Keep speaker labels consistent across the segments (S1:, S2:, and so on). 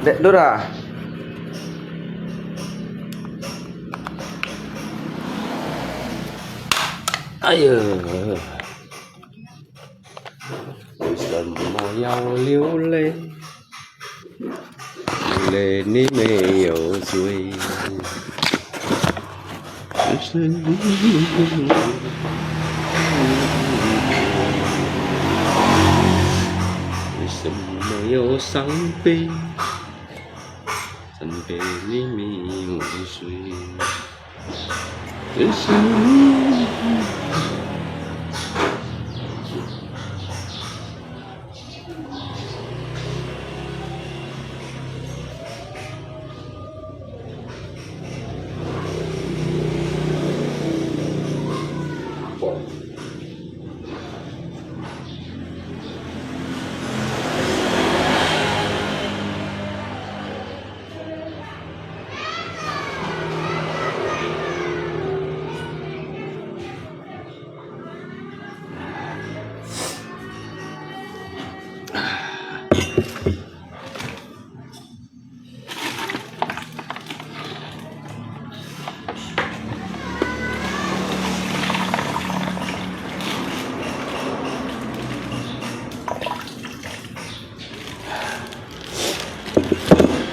S1: Dek Dora. Ayo.什么要流泪？流泪你没有罪。只是你。为什么要伤悲？伤悲你没有罪。只是你。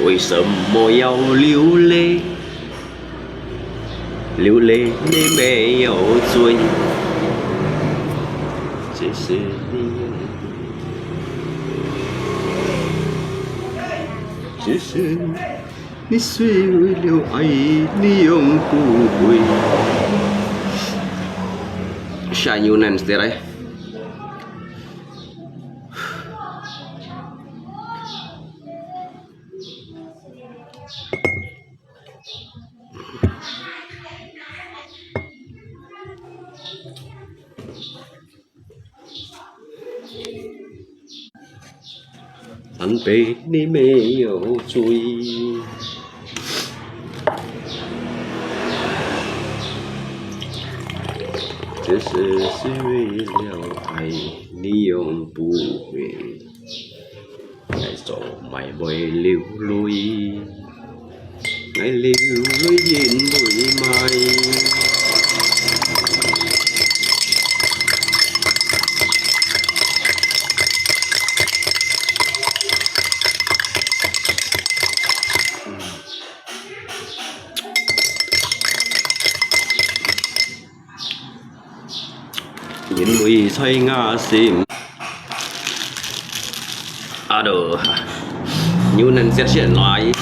S1: 为什么要流泪？流泪你没有罪，只是你，只是你虽为了爱，你永不会。Sayunan setelah.伤悲你没有罪，只是为了爱，你永不会再做埋會流淚，愛流淚仍會埋。因為吹牙線，aduh, nyunan siap-siap lại.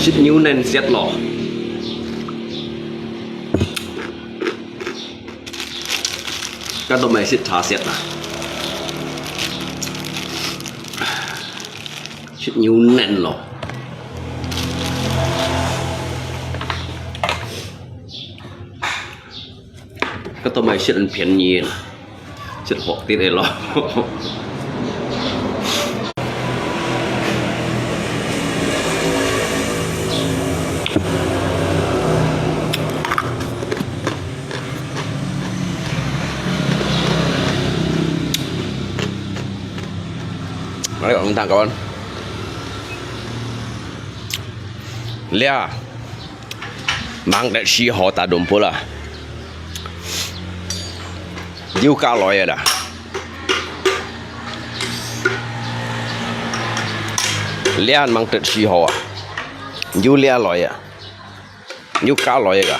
S1: Xích nhú nên xét lò. Các đồ mày xích thả xét à. Xích nhú nên lò. Các đồ mày xích ăn phiền nhiên. Xích hộp tiết này lò. Mari các bạn kawan. Lihat, mang dat si ho ta dom pula. Diu ka loy dah. Lihat mang dat si ho. Diu lihat loy. Diu ka loy ga.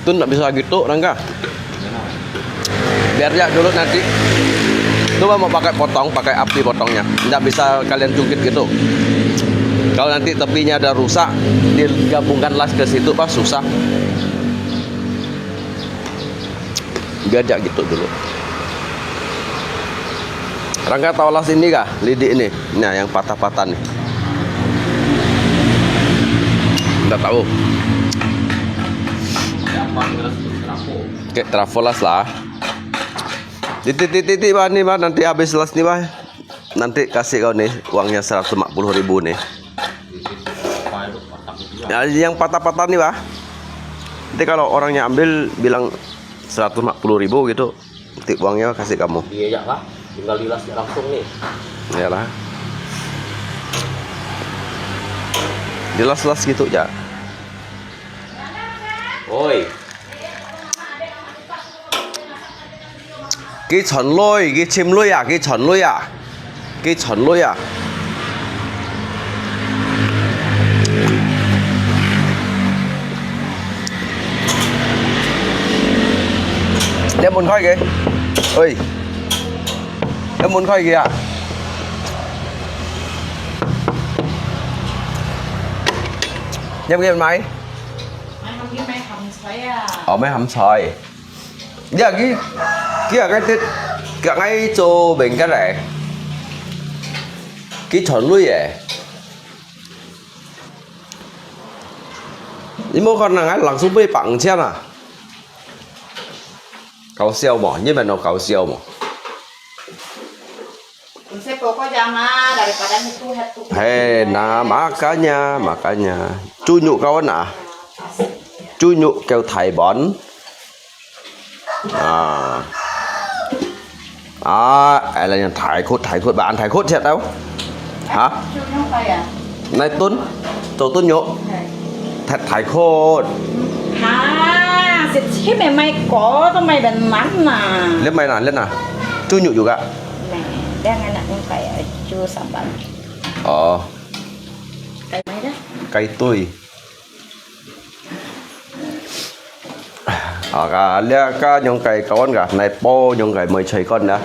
S1: Itu nggak bisa gitu, Rangga. Biar ya dulu nanti. Coba mau pakai potong, pakai api potongnya. Nggak bisa kalian cungkit gitu. Kalau nanti tepinya ada rusak, digabungkan las ke situ pas susah. Beda gitu dulu. Rangga tahu las ini kah? Lidik ini. Nah, yang patah-patah nih. Nggak tahu. Kayak trafo las lah. Titik nih bah, nanti habis las nih bah. Nanti kasih kau nih uangnya 140.000 nih. Ya, yang patah-patah nih bah. Nanti kalau orangnya ambil bilang 140.000 gitu, nanti uangnya kasih kamu.
S2: Iya ya lah, tinggal dilasnya langsung nih.
S1: Iyalah. Dilas-las gitu ya.
S2: Oi.
S1: Cái chuẩn lôi, cái chim lôi à, cái chuẩn lôi à, cái chuẩn lôi à. Đem muốn khói kìa. Ơi. Đem muốn khói kìa. Đem cái máy.
S3: Máy hầm xoáy à.
S1: Ở máy hầm xoài. Giờ cái cái tết cái ngay cho bên cái này cái chuẩn lui vậy nhưng mà con là ngay lặng xuống bị bằng chết à搞笑嘛因為我搞笑嘛
S3: Saya pokoknya mah daripada itu.
S1: hei nah makanya cunyuk kawan à cunyuk kêu thầy bón là nhà thải khốt bạn thải khốt chết đâu hả này tuấn tổ tuấn nhộ thật thải khốt
S3: Thế mày có tao mày bền mắn mà
S1: lên mày nè chú nhụ juga
S3: này đang ăn nặng kayak chưa sampan cây mấy đó
S1: cây tui lihat ka nyong cây kawan gak này po nyong cây mới chơi con đã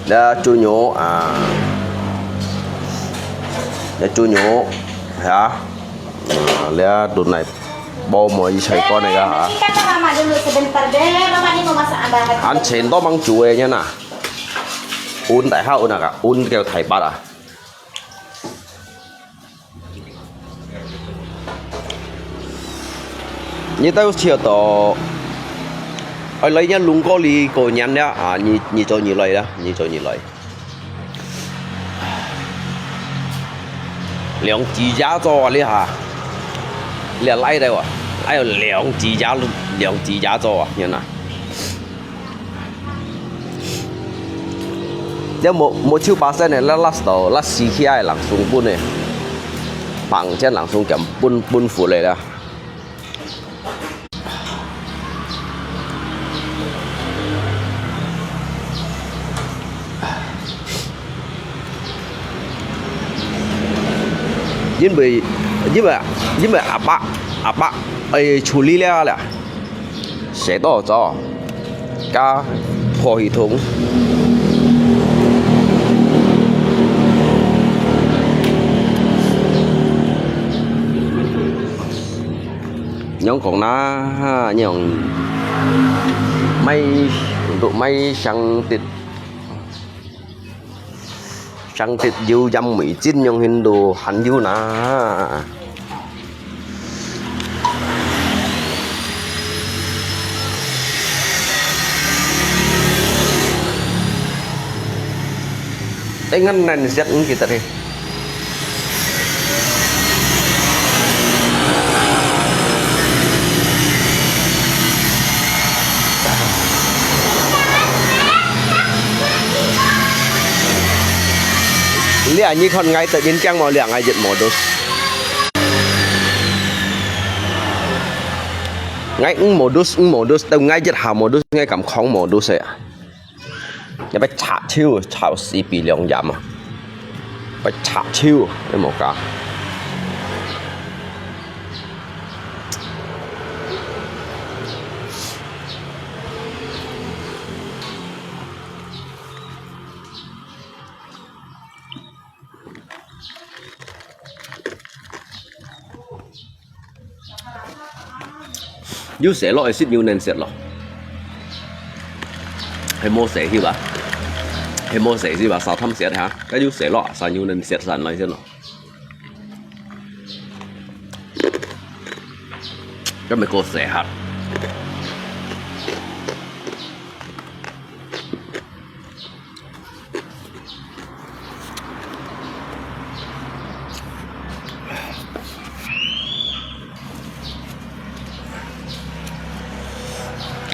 S1: đã chú nhụ đã chú nhụ hả lihat tụi này po mới chơi con này hả
S3: kata mama dulu sebentar deh mama ini mau masak ada
S1: ăn chén to bằng chuối nha nè un tại hao nè cả un kêu thầy bát à như tao chiều to ở lấy nhá lùng có lì cổ nhăn nhá như cho như lấy đó như cho như lấy lượng chỉ giá cho đi hả liền lấy đây à ai lượng chỉ giá cho như này nếu một chiếc ba xe này là last đầu last xí khi ai lặng xuống bún này bằng trên lặng xuống chậm bún phủ lại đó因为阿爸处理了写到咗加破系統nhóm còn nó nhon tụi may sang thịt dâu dăm mỹ chín nhon hình đồ hành dâu nà ngăn này sẽ ứng kita deh lihat như con ngay tại bên trang màu liang ngay giật modus ngay modus tao ngay giật hào modus ngay cầm khóng modus vậyอย่าไปฉะชิวชาวสีปีเหลียงยำไปฉะชิวไอ้หมอกา要射落去先要能射落，係冇射去吧？係冇射去吧？少氹射下，咁要射落，先要能射上來先咯。咁咪個射下。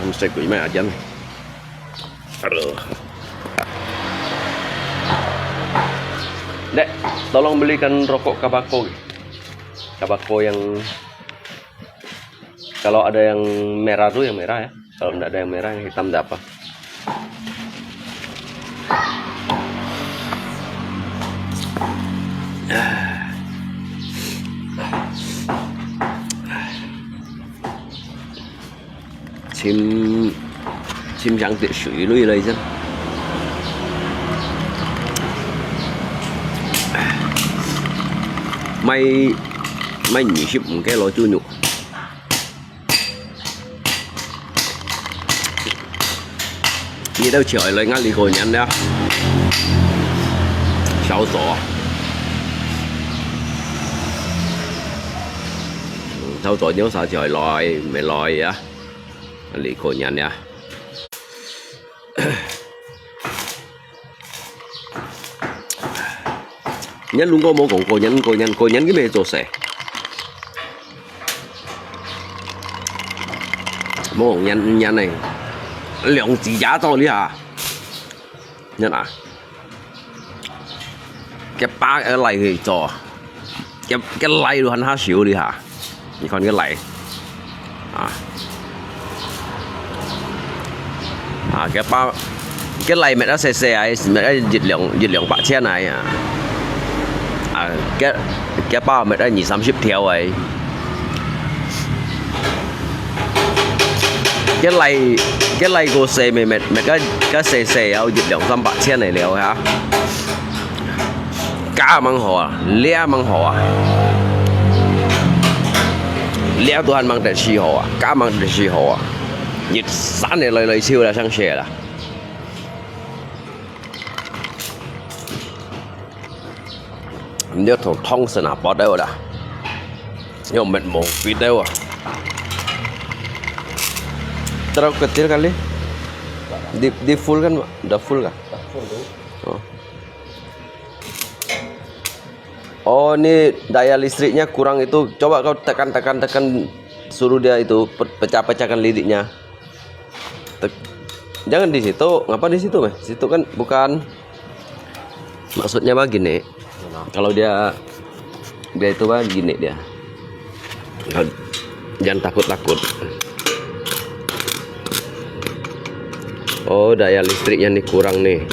S1: Không sẽ quỷ mẹ dân. Dek, tolong belikan rokok kabako. Kabako yang kalau ada yang merah tuh yang merah ya. Kalau tidak ada yang merah yang hitam tidak apa. Chim chẳng tiện水lui嚟啫。咪20唔記得攞豬肉。你都潮嚟啱你個人啦，小傻啊！小傻有啥潮來咪來啊！你個人呀。nhân luôn có một cổ nhân cái mê做蛇，冇人嚟兩字giả做呢下，nhân啊，cái ba cái này thì做，cái này luôn hắn少呢下，你看cái này，cái ba cái này mẹ nó xe ấy, mẹ nó dịch lượng 800này à. Cái bao mẹ đã 20-30 條ấy. Cái này của xe mẹ cái xe ở dịch lượng 300-400 này liệu hả? Cá mang hồ, lẽ mang hồ, lẽ tôi ăn mang để xì hồ, cá mang để xì hồ, nhiệt sản này lời siêu là sang xe là. Nhớ thằng thông sẽ nạp bỏ đâu đã, nhớ mệt mồ phí đâu à, terlalu kecil kali, di full kan, udah full kan? Oh ini daya listriknya kurang itu, coba kau tekan suruh dia itu pecahkan lidiknya. Jangan di situ, ngapa di situ meh? Situ kan bukan, maksudnya begini. Kalau dia itu gini dia, jangan takut. Oh daya listriknya nih kurang nih.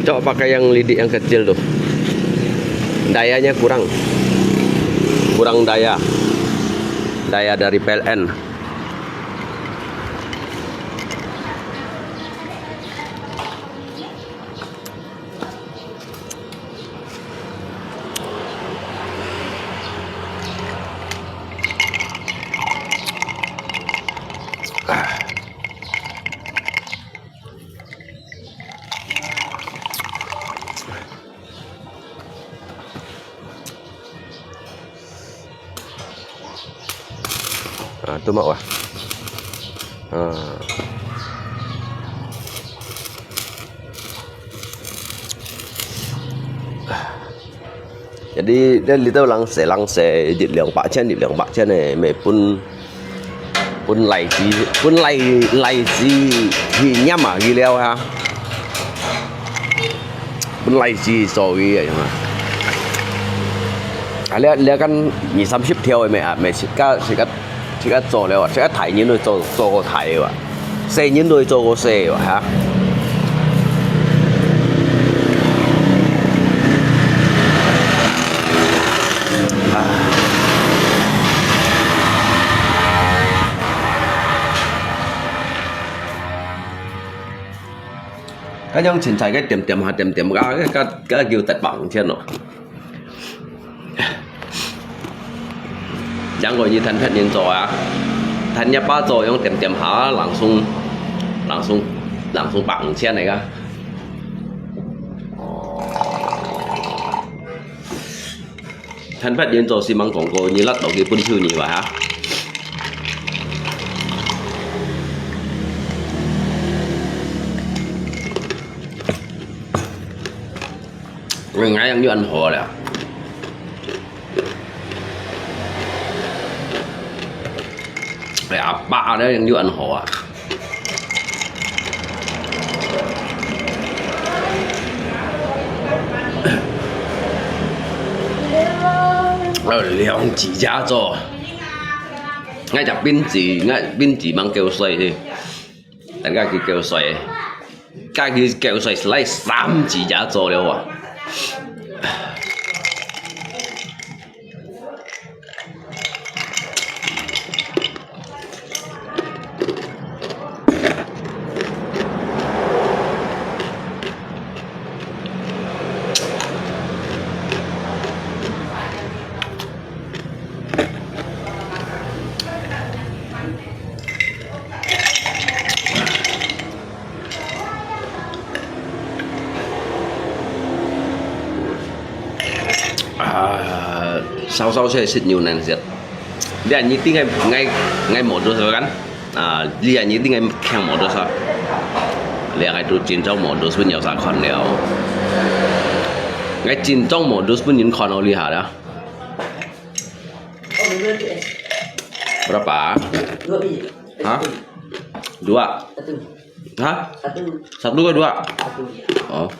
S1: Coba pakai yang lidik yang kecil tuh, dayanya kurang daya dari PLN. Itu mau jadi dia itu langse dịch lượng 800 này mày pun lay gì nhắm à ghi leo ha, pun lay gì so ghi vậy mà. Lihat kan 20-30 條mày chỉ có做了，只個睇人去做個睇喎，四人去做個四喎嚇。cái trong chính trái cái tiệm hạt tiệm cái kêu tạch bằng trên rồi chẳng gọi như thành thật nhân rồi à thành nhập ba rồi trong tiệm hả lặng sung bằng trên này cả thành thật nhân rồi xi măng广告như lát đầu kia bún chư nhỉ vậy hả người ngay ăn như ăn hồ nè để ba đấy ăn như ăn hồ à兩字揸咗，ngay入邊字掹叫碎添，大家叫碎，家叫碎嚟3字揸咗了喎。Sau sẽ xịt nhiều nền xịt đi anh như tiếng ngay một đôi sao gắn đi anh như tiếng ngay khen một đôi sao liền ngay tụi chín trong một đôi số nhiều sao còn nhiều ngay chín trong một đôi số những con nào đi hả đó berapa hah 2 hah 1 ke 2 oh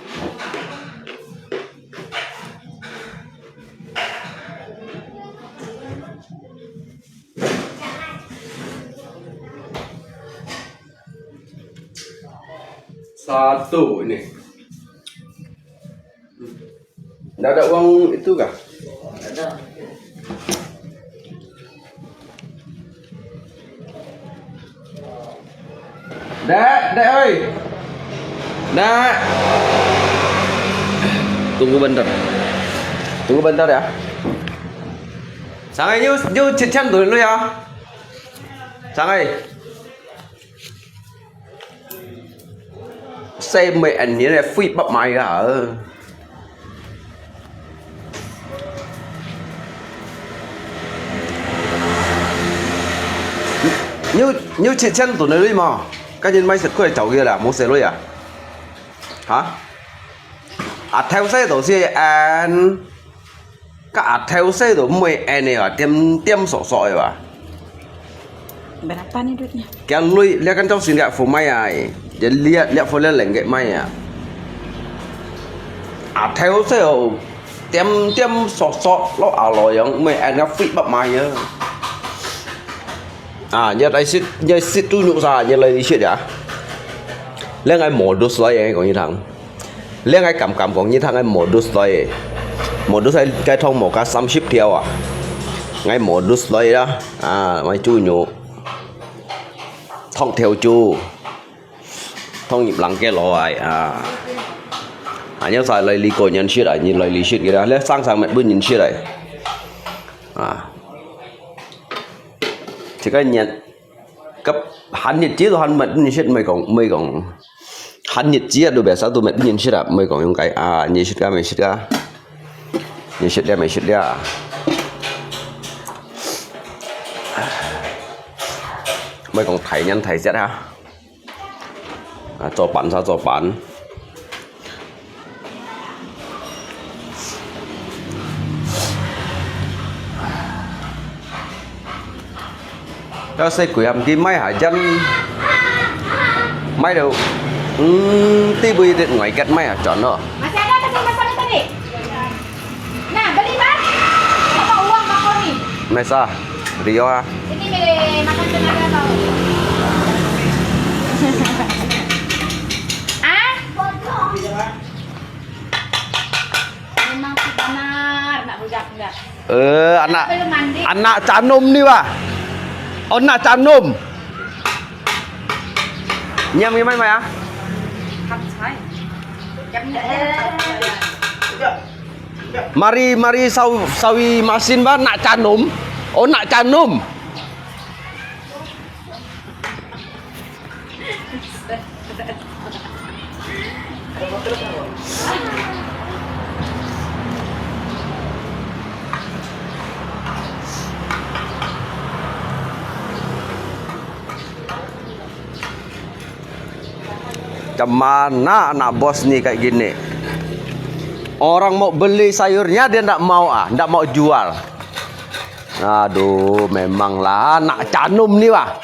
S1: satu ini. Nggak ada uang itu kah? Ada. Dek ơi. Dek. Tunggu bentar ya. Sang ơi, như chit chan dulu ya. Sang ơi. Xem mẹ anh như này phi bắp mày hả như chị chân tụi nó đi mà cái nhân may sực khơi chậu kia là muốn xe luôn à hả theo xe tổ xe anh cái theo xe tổ mày anh này à tiêm sổ sọi à
S3: berapa nih duitnya
S1: cái lui lihat kan trong xin gak phụ may à jadi lihat phụ lên lệnh gậy may à theo xe tổ tiêm sổ sọ nó ảo lòi giống mày anh gặp phị bắp may nhớ đây xịt tu nhụ ra nhớ lấy đi xịt à lên ngay modus lại còn như thằng lên ngay cầm còn như thằng ngay modus lại cái thông một cái xăm ship theo à ngay modus lại đó mày chui nhụ thông theo chu thông nhịp lặng cái loại nhớ xài lấy lý cổ nhân shit à nhìn lấy lý shit kia đó lấy sang mẹ bươn nhìn shit này chỉ cái nhận cấp hắn nhiệt chí rồi hắn mệt nhìn shit mày còn hắn nhiệt chí đồ bé sao tụi mẹ nhìn shit à mày còn用cái nhìn shit ra mày shit ra nhìn shit ra mày shit ra mày còn thầy nhân thầy xét ha cho bạn sao cho bạn cho xây quỷ hầm kim máy hải chân máy đâu tivi điện ngoài cắt máy à chọn nữa
S3: masih ada pesan tadi nah beli mas apa uang kakak nih
S1: Nesa Rio
S3: ini milih makan tenaga tau memang benar nak rujak enggak
S1: anak canum nih wah anak canum nhâm cái máy mày á
S3: không sai
S1: Mari sawi masin ba nak canum. Oh nak canum. Kemana anak bos nih kayak gini? Orang mau beli sayurnya dia ndak mau ndak mau jual. Aduh, memanglah anak canum nih wah.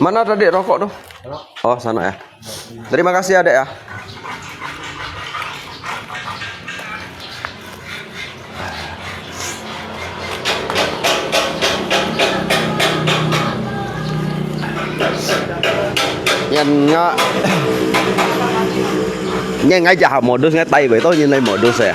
S1: Mana tadi rokok tuh? Oh, sana ya. Terima kasih adek ya. Nghe ngay chả modus ngay tay với tôi như này modus ya.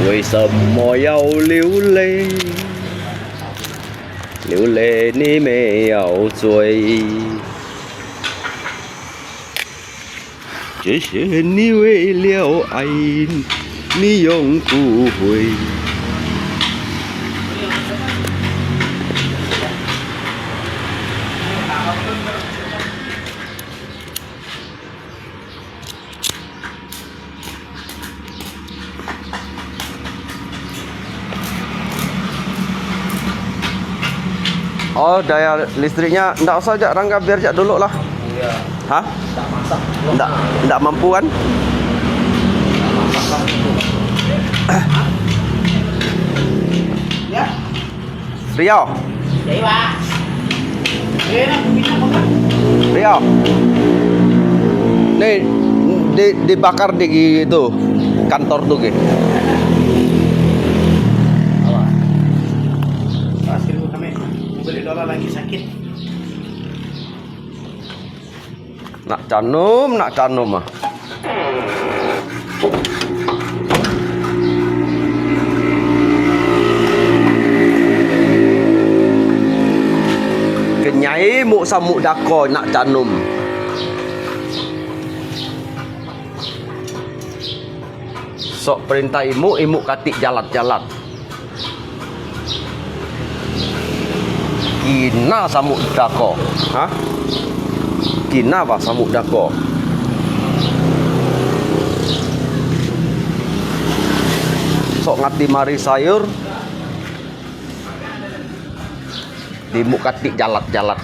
S1: Vì什么要流泪？流泪你没有罪，这些你为了爱，你永不会。Oh, daya listriknya enggak usah jak Rangga, biar jak dulu lah.
S2: Iya.
S1: Hah?
S2: Tak masak.
S1: Enggak mampu kan?
S3: Ya.
S1: Rio.
S3: Đấy bà.
S1: Rio. Nih dibakar di itu kantor tuh gitu.
S3: Dolar lagi sakit.
S1: Nak canum ah. Kenyai mu samuk dako nak canum. Sok perintah imu katik jalat-jalat. Kina samuk dako. Hah? Kina apa samuk dako? Sok ngati mari sayur di mukatik jalat-jalat.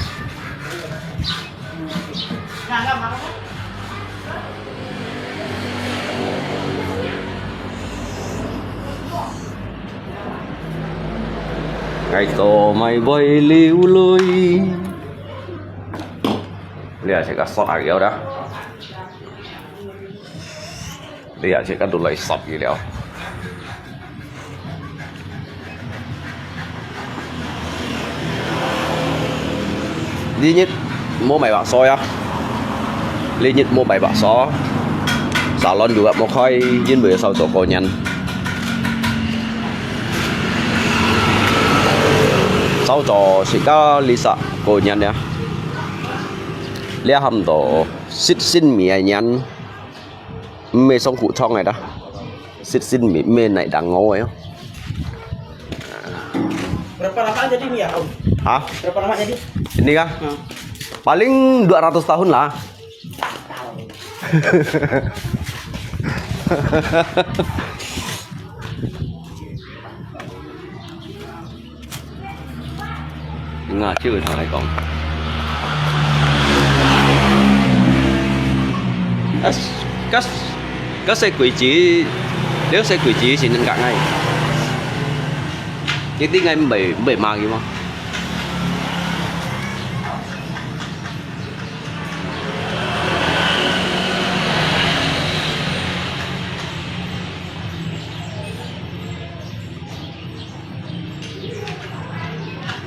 S1: Ngày tổ mày bay liu lơi. Lihat saya sot lagi udah. Lihat saya dulu lagi sot gitu. Duy nhất mua 7 bakso ya. Duy nhất mua 7 bakso. Salon juga mau khai jin bữa sau tổ cổ nhân. Sau cho sĩ ca Lisa cổ nhân ya. Lia hầm tổ xích xin mì nhân. Mê xong cụ trong này đó. Xích xin mì mê này đang ngô ấy.
S3: Berapa lama jadi nih ya Om?
S1: Hah?
S3: Berapa lama jadi?
S1: Ini kah? Paling 200 tahun lah. Nga chứ thằng này còn. Các xe quỷ chỉ, nếu xe quỷ chỉ thì nên cả ngay. cái tiếng anh bị mang gì không?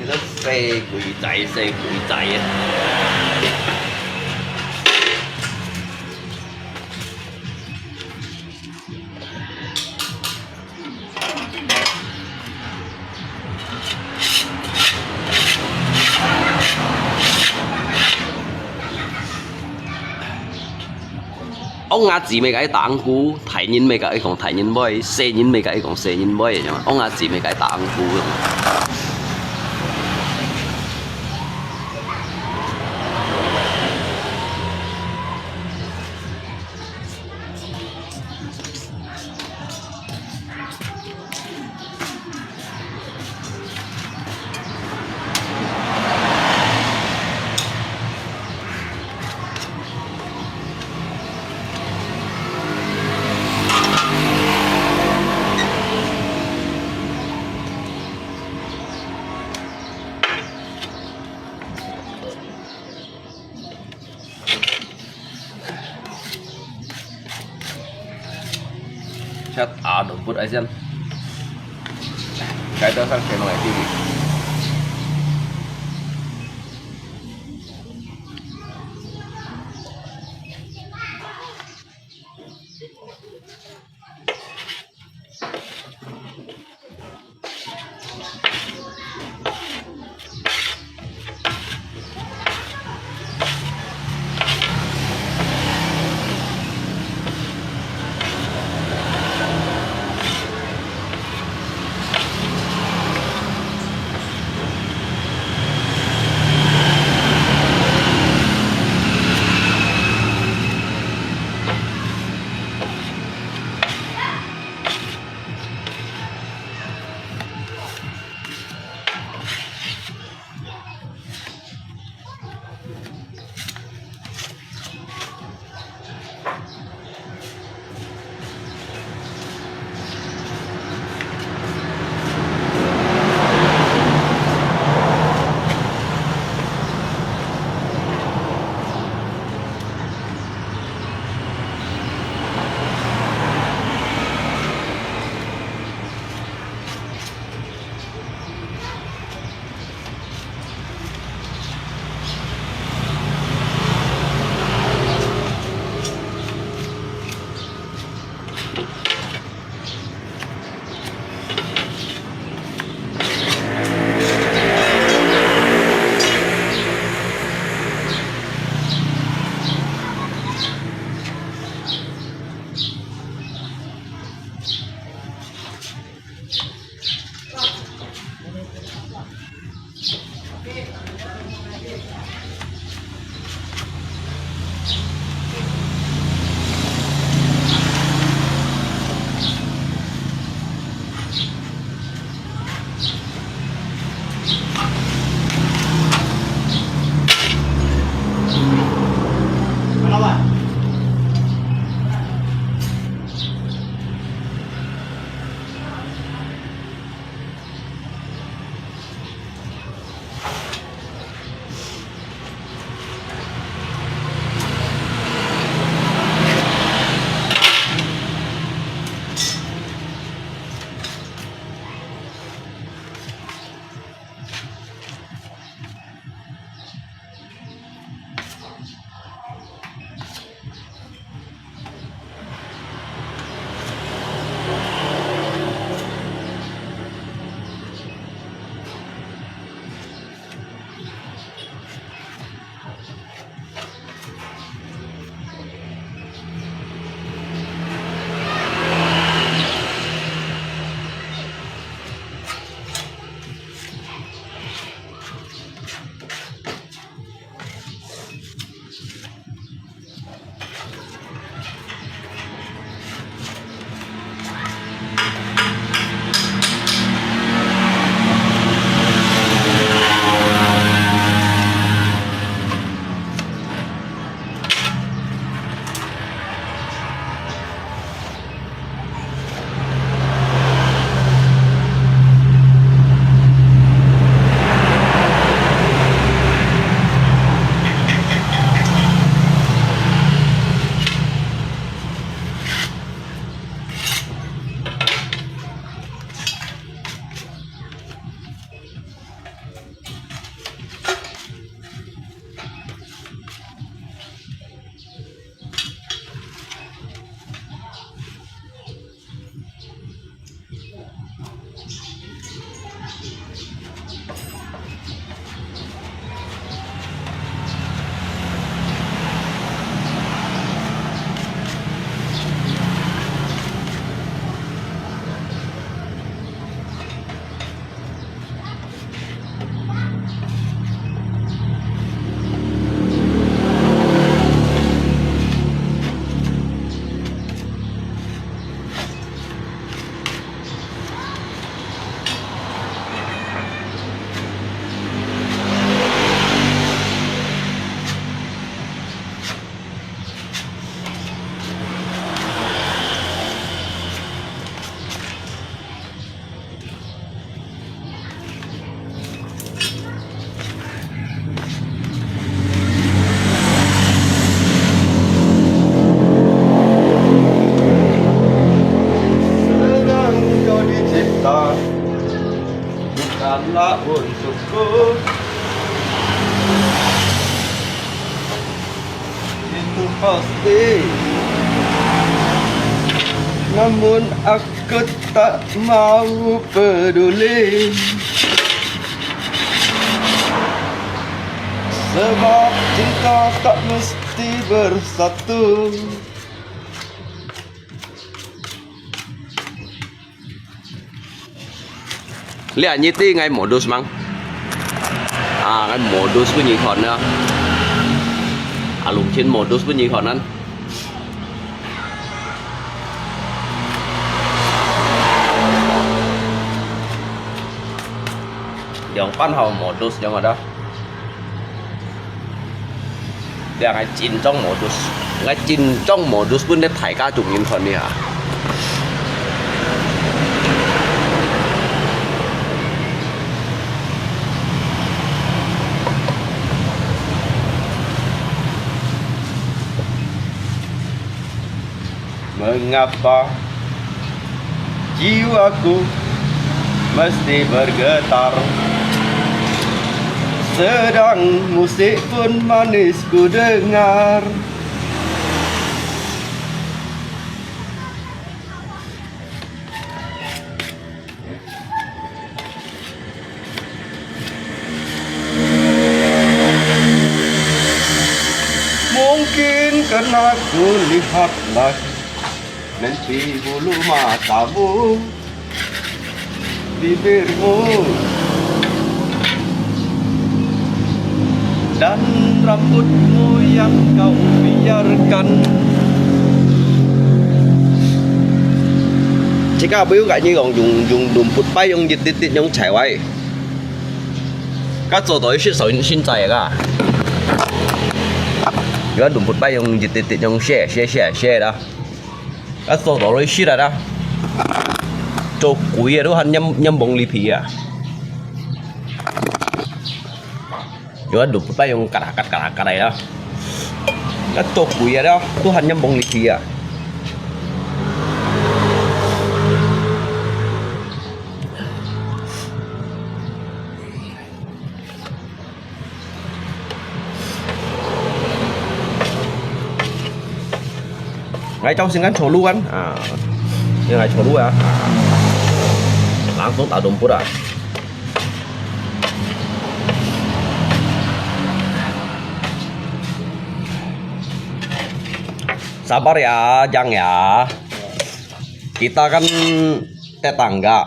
S1: Nó xe quỷ chạy á. Ông阿姊咪解蛋菇，睇人咪解講睇人妹，射人咪解講射人妹嘅啫嘛。ông阿姊咪解蛋菇咁。Chat ada put aja. Kayak itu channel TV. pasti. Namun aku tak mau peduli, sebab cinta tak mesti bersatu. Lihat nyiti ngay modus mang. Ngay modus với nhị khòn nữa. Lùng trên modus với nhị khòn ăn. Yang pan hào modus yang ada. Dia ngay chin trong modus. Ngay chin trong modus pun dia thải ca chục nghìn khòn đi hả? Mengapa jiwaku mesti bergetar, sedang musik pun manis ku dengar. Mungkin karena ku lihatlah nanti bulu matamu, bibirmu, dan rambutmu yang kau biarkan. Jika biểu gãi như còn dùng đùm bút bay用熱啲啲用柴位，家做到啲先制㗎。如果đùm bút bay用熱啲啲用share đó. Cái số đó rồi xí ra đó, cho quý đó hắn nhâm bông lì phì à, rồi đục tay用cắt này đó, cái cho quý đó, tu hắn nhâm bông lì phì à. Ngay trong singkan cholu kan, ini ngay cholu ya, langsung tak dumpur ah. Sabar ya, Jang ya. Kita kan tetangga,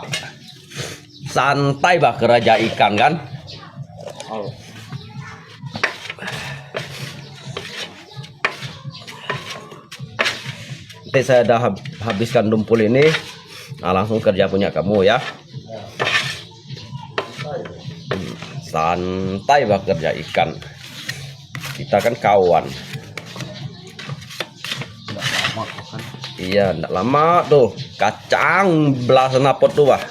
S1: santai bah keraja ikan kan. Nanti saya dah habiskan dumpul ini, nah langsung kerja punya kamu ya. Santai bah kerja ikan, kita kan kawan. Iya, ndak lama tuh, kacang belasan apot tuh bah.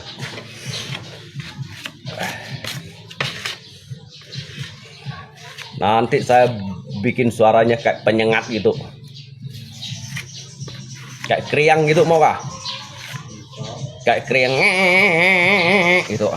S1: Nanti saya bikin suaranya kayak penyengat gitu. Kayak kriang gitu mau kah? Kayak kriang gitu.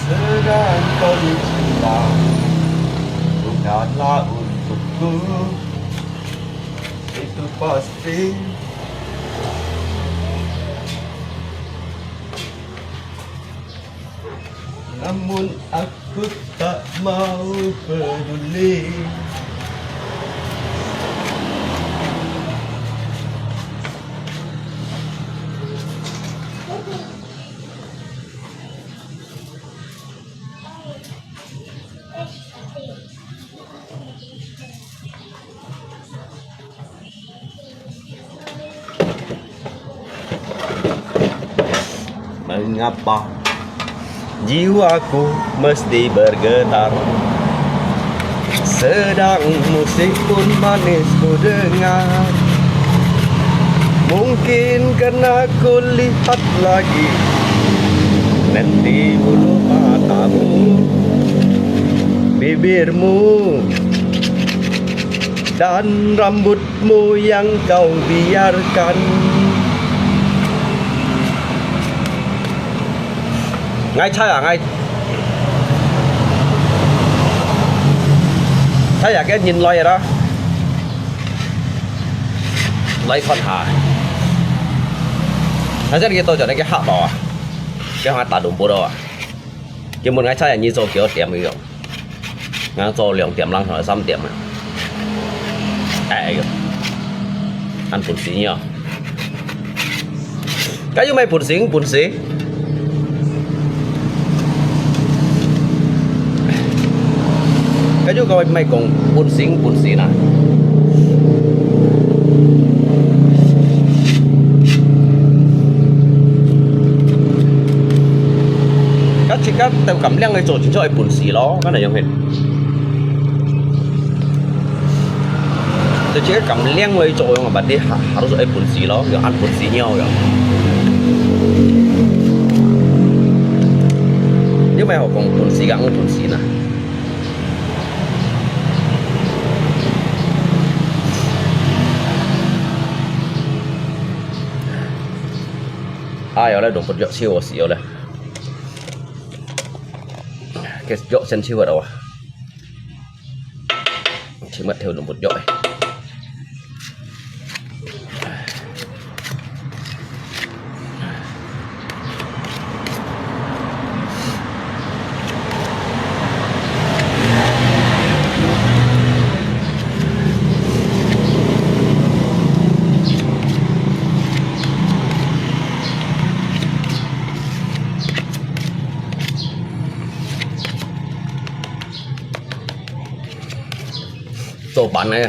S1: Sedang kau cinta bukanlah untukku, itu pasti. Namun aku tak mau peduli. Mengapa jiwaku mesti bergetar, sedang musik pun manis ku dengar. Mungkin karena ku lihat lagi nanti bulu matamu, bibirmu dan rambutmu yang kau biarkan. Ngay chơi à ngay. Thấy à cái nhìn lôi rồi đó. Lấy con hà. Nó rất cái tôi cho nên cái hạt đỏ à. Cái hoa tạ đúng bộ đâu à. Cái một ngay chơi à như rồi kiểu điểm cái kiểu. Ngang rồi 2 điểm lăng hỏi 3 điểm à. Cái ăn bún xí nhờ. Cái như mày bún xí. Cái juga mày cùng bún xí nè. Các chị các tao cầm leng cái chỗ chính cho ai bún xí đó, cái này giống hết. Tôi chỉ cầm leng cái chỗ mà bạn đi harus ai bún xí đó, rồi ăn bún xí nhiều rồi. Nhưng mà họ còn bún xí gắng bún xí nè. Ai ở đây đúng một chỗ siêu ở xíu đây. Cái chỗ chân siêu ở đâu à? Chỉ mất theo đúng một chỗ. Tổ bắn này,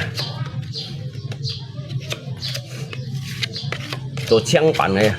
S1: tổ枪bắn này.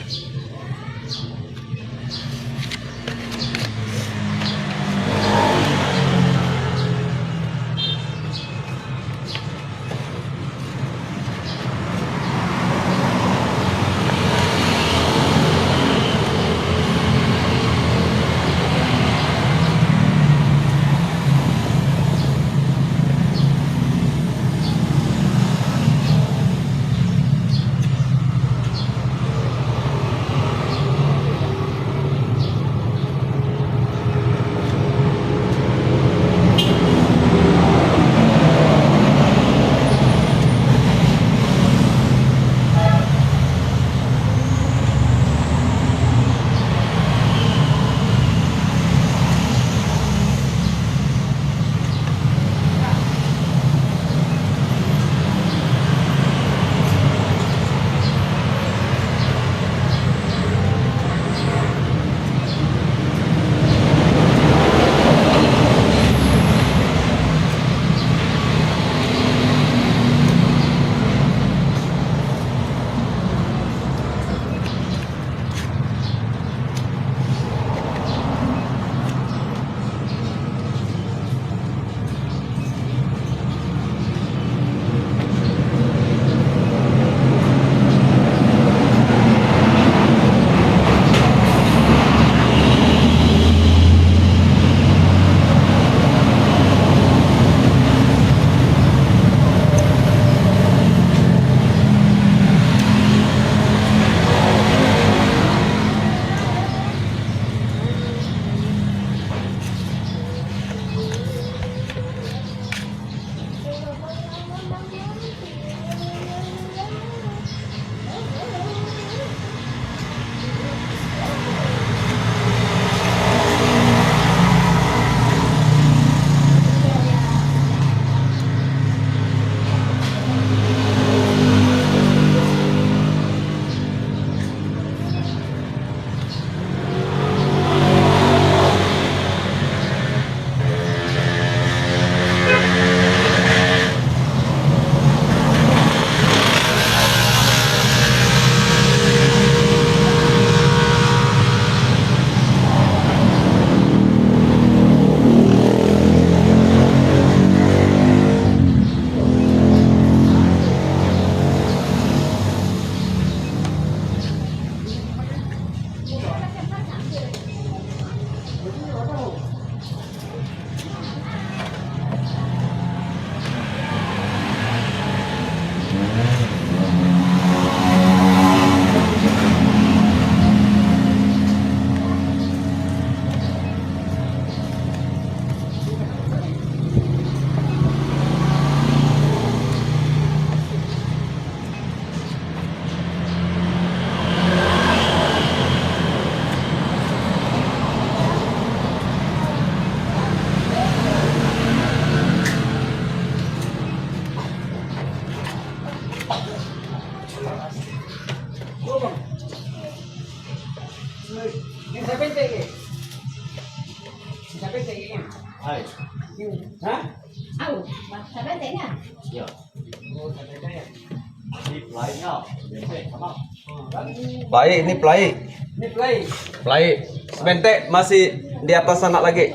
S2: Hai.
S3: Sampai tanya.
S2: Iya. Ini lainnya.
S1: Play, ini play. Play. Semente masih di atas sana lagi.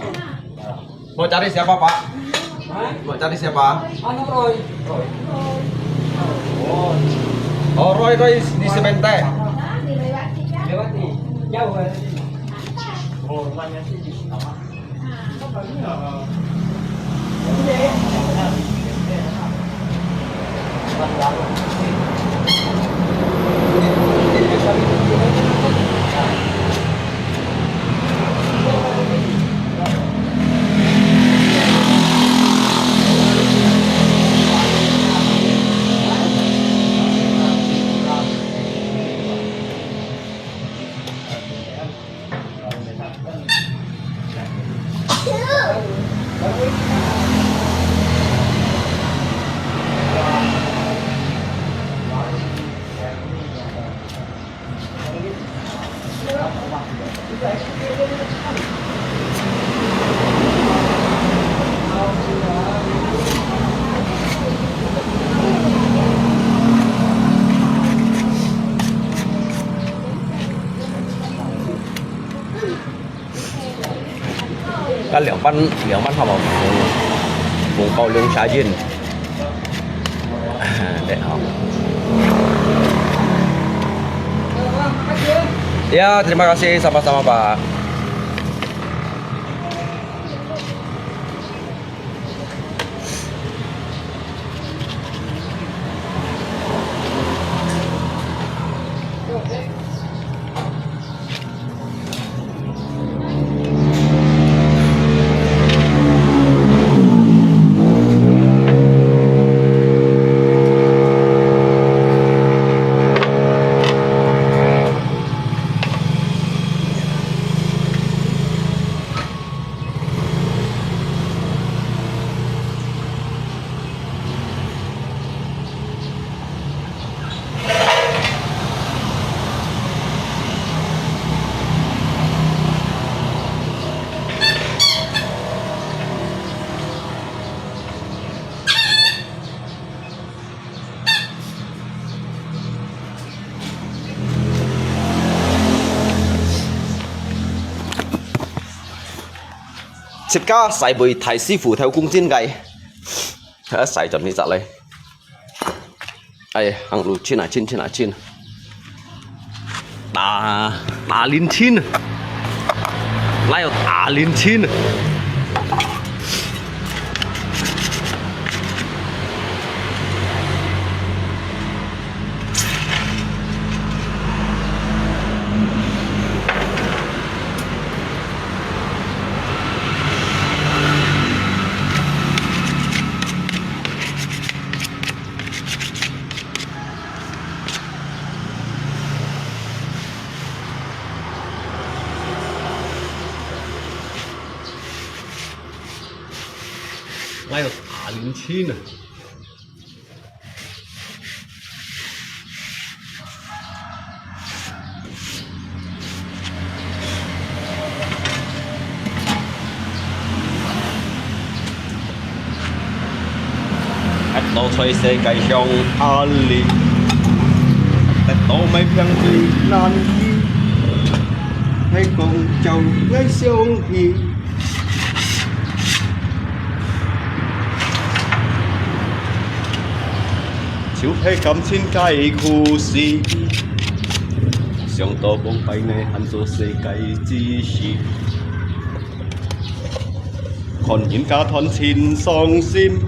S1: Mau cari siapa, Pak? Mau cari siapa? Oh, Roy di Semente.
S2: Oh, rumahnya sih di sana.
S1: Cái lượng bánh không vùng câu lương xá duyên để học. Ya, terima kasih sama-sama Pak. Thịt cá xài bùi thầy sư phụ theo cung chiên gầy. Xài chuẩn bị dạo đây. Ai, hàng lụt trên là. Đá linh chín. Lại đá linh chín. Lại đá linh chín. Tàu吹世界上阿里，但到咪平最難醫，喺廣州愛相依。就係感情解故事，想到崩潰嘅喊做世界之事，看見家團前傷心。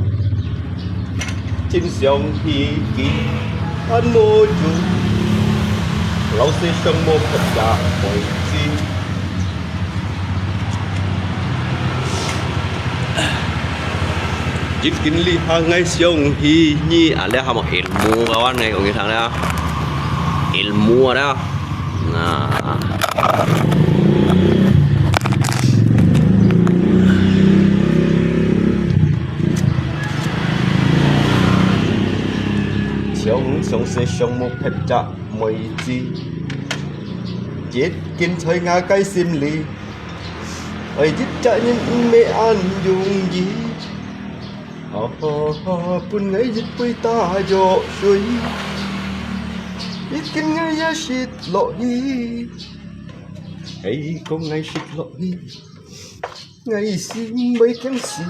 S1: 真相已見看無住，老師上無不也會知。Bikin lihat ngay siang ini ada hama ilmu kawan ngay kong isang na ilmu ada. Nah. Siang se siang mo phép cha mới chi chết kiến thời ngã cái sim lì ơi dứt chạy nhưng mẹ ăn dùng gì pun ngay dứt bơi ta dọ suy ít kinh ngay giá xịt lội hay có ngay xịt lội ngay sim mấy kém xì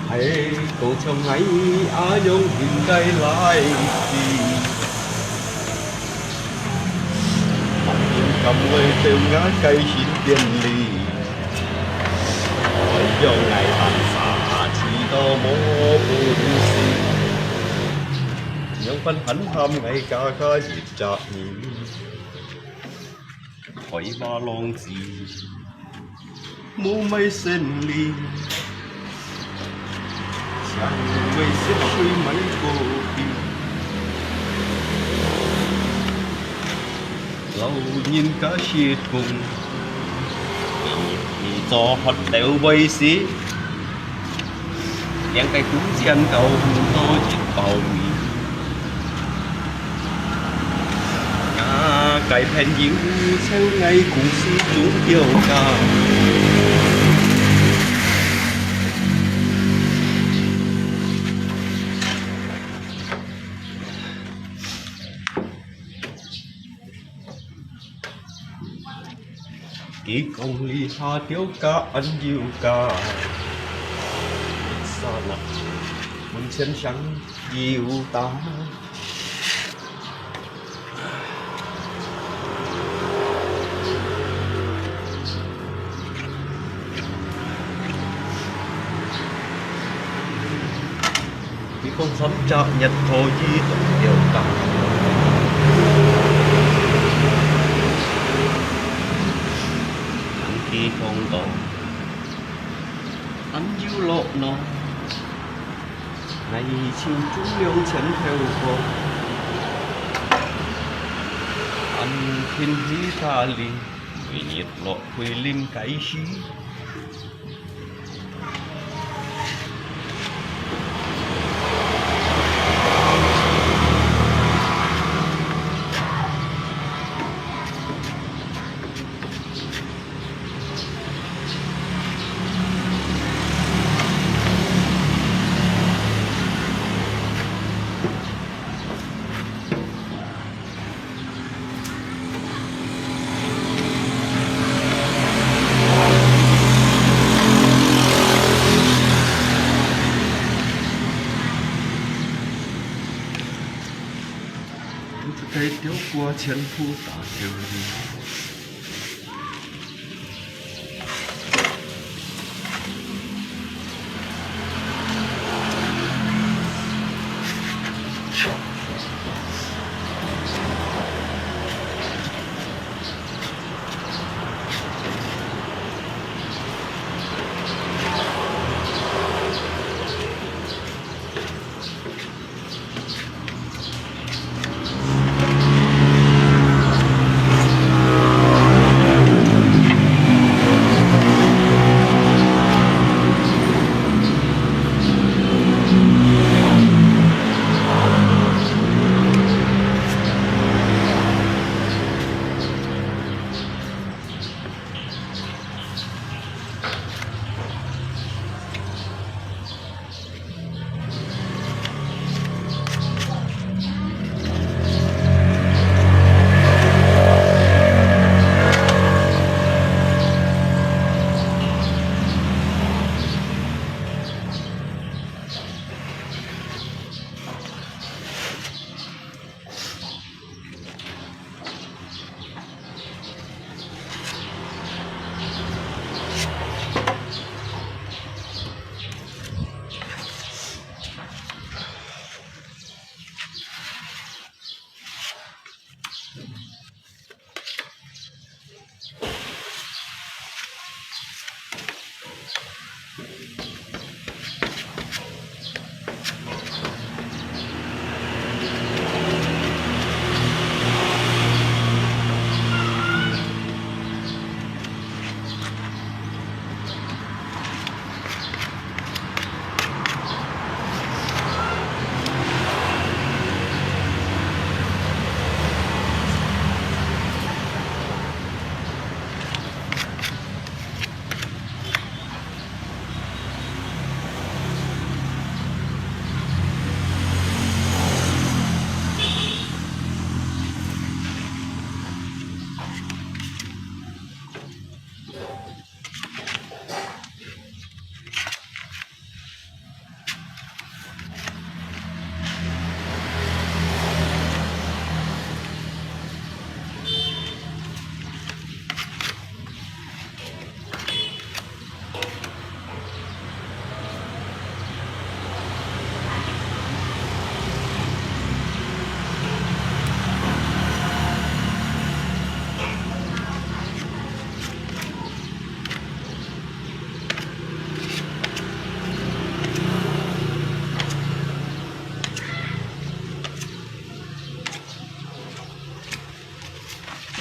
S1: hãy cô chồng hãy á nhung hình cây lại gì cầm lấy theo ngã cây chín tiền lì do ngày tàn xả chỉ to mô bùn xì những phân hấn hâm ngày ca ca dịp chạc nhìn hỏi ba lòng gì mũ mây sen lì chẳng vì xếp suy mấy cô tim lâu nhìn cá xiết cùng thì cho hoạt đều bay xí những cái cúng chân cầu tôi chỉ bầu mì cái phèn díu theo ngay cùng xí chúng tiêu ca kỹ công ly hà thiếu ca ăn nhiều ca xa lạ muốn chân trắng nhiều ta kỹ công sắm chạm nhật thôi chi tổng điều cả khi không có anh yêu lộ nó ngày chiều chúng liêu chấn theo cô anh thiên hí ta li vì nhiệt lộ quỳ linh cái xí cây thiếu qua chân phu tả điều gì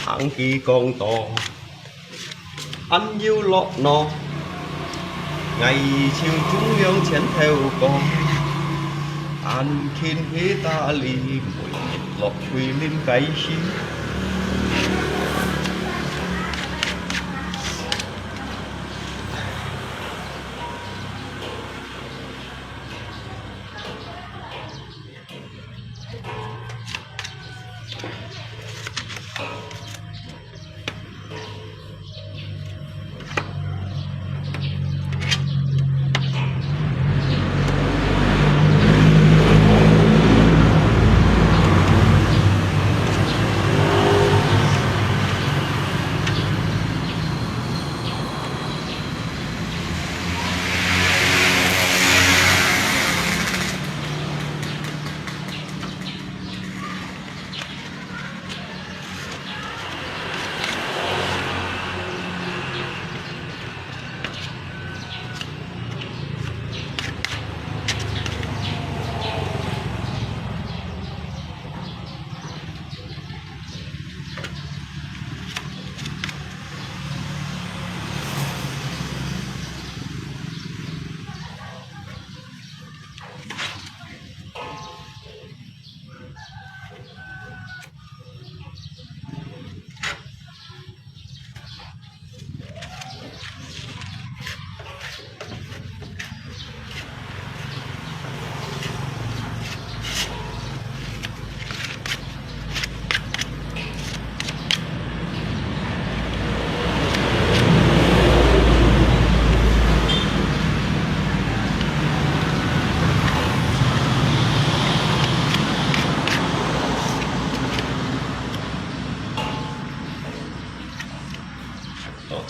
S1: hạng kỳ con to ăn yêu lọ no ngày chiều chúng yêu chén theo con ăn khiến thế ta li mùi lọt quỳ lên cái xin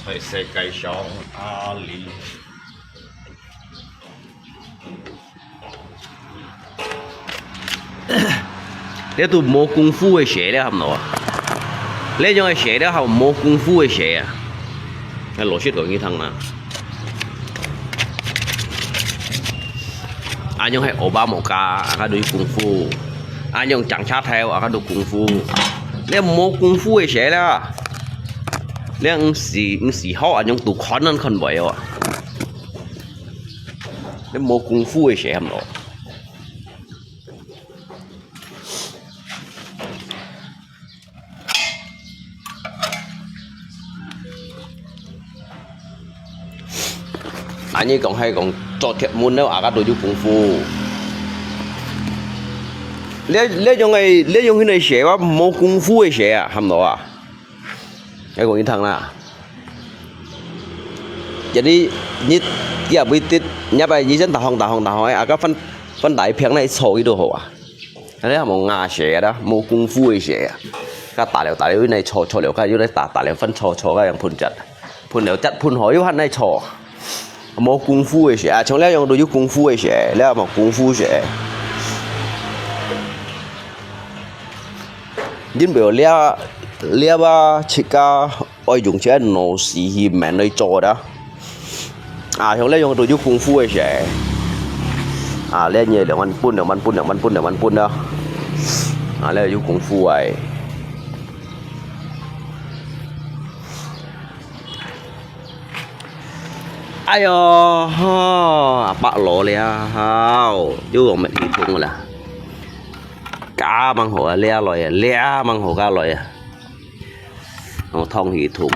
S1: thôi xe cây son Ali nếu tụi mua công phu hay sẽ đấy không nào lấy cho ai sẽ đấy không mua công phu hay sẽ cái lỗ xích rồi như thằng nào anh nhung hay ổ ba một ca cái đôi công phu anh nhung chẳng sát theo cái đôi công phu nếu mua công phu hay sẽ đó nếu sĩ họ anh nhung tụ khó nên không vậy à nếu mua công phu hay sẽ không nào anh ấy còn hay còn cho thiệt môn nếu các đội công phu lấy cho cái này sẽ quá mua công phu hay sẽ à hầm đó à cái còn những thằng nào jadi như kia bị tít nhà bài như dân tàu hồng hỏi à các phân đại phiền này sổ cái đồ hồ à cái đấy là một ngà sẽ đó mua công phu hay sẽ các tài liệu cái này cho liệu cái dưới đấy tài liệu phân cho cáiอย่างphun liệu chặt phun hỏi hắn này cho một công phu ấy sẽ trong lẽ用到有功夫ấy sẽ lẽ mà功夫sẽ nhưng biểu lẽ ba chỉ cả ai dùng chế nấu xì hi mẹ nơi cho đó trong lẽ用到有功夫ấy sẽ lẽ nhiều để ăn pun đó lẽ有功夫ấy ai yo bạc lộ lẹ hao chú còn mệt thì thùng là cá mang hồ lẹ mang hồ cá lòi thông thì thùng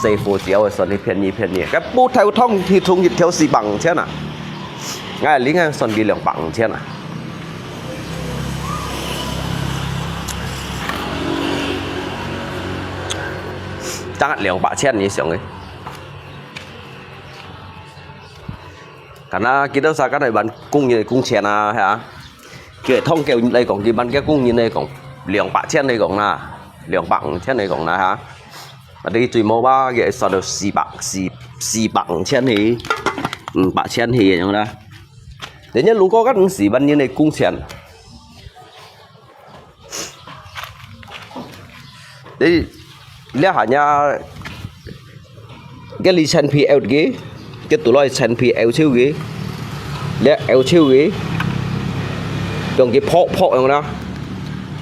S1: xây phố chéo ở sân thì phiền nhỉ cái bút theo thông thì thùng thì theo xì bằng thế nào ngay lính ngay sân đi lượng bằng thế nào chắc lượng bạc chen như xong ấy karena kita usahakan dari ban cung như cung chèn à hả kể thông kêu đây còn cái ban cái cung như này còn liều bạc trên đây còn là liều bằng trên đây còn là hả ở đây tùy mô ba cái sao được xì bằng trên thì bạc trên thì như đó để nhất lúc có các xì ban như này cung chèn đây lẽ hả nha cái ly chân phi eo cái tụi lôi chân phi eo chiêu ghế lẽ eo chiêu ghế còn cái phọ như đó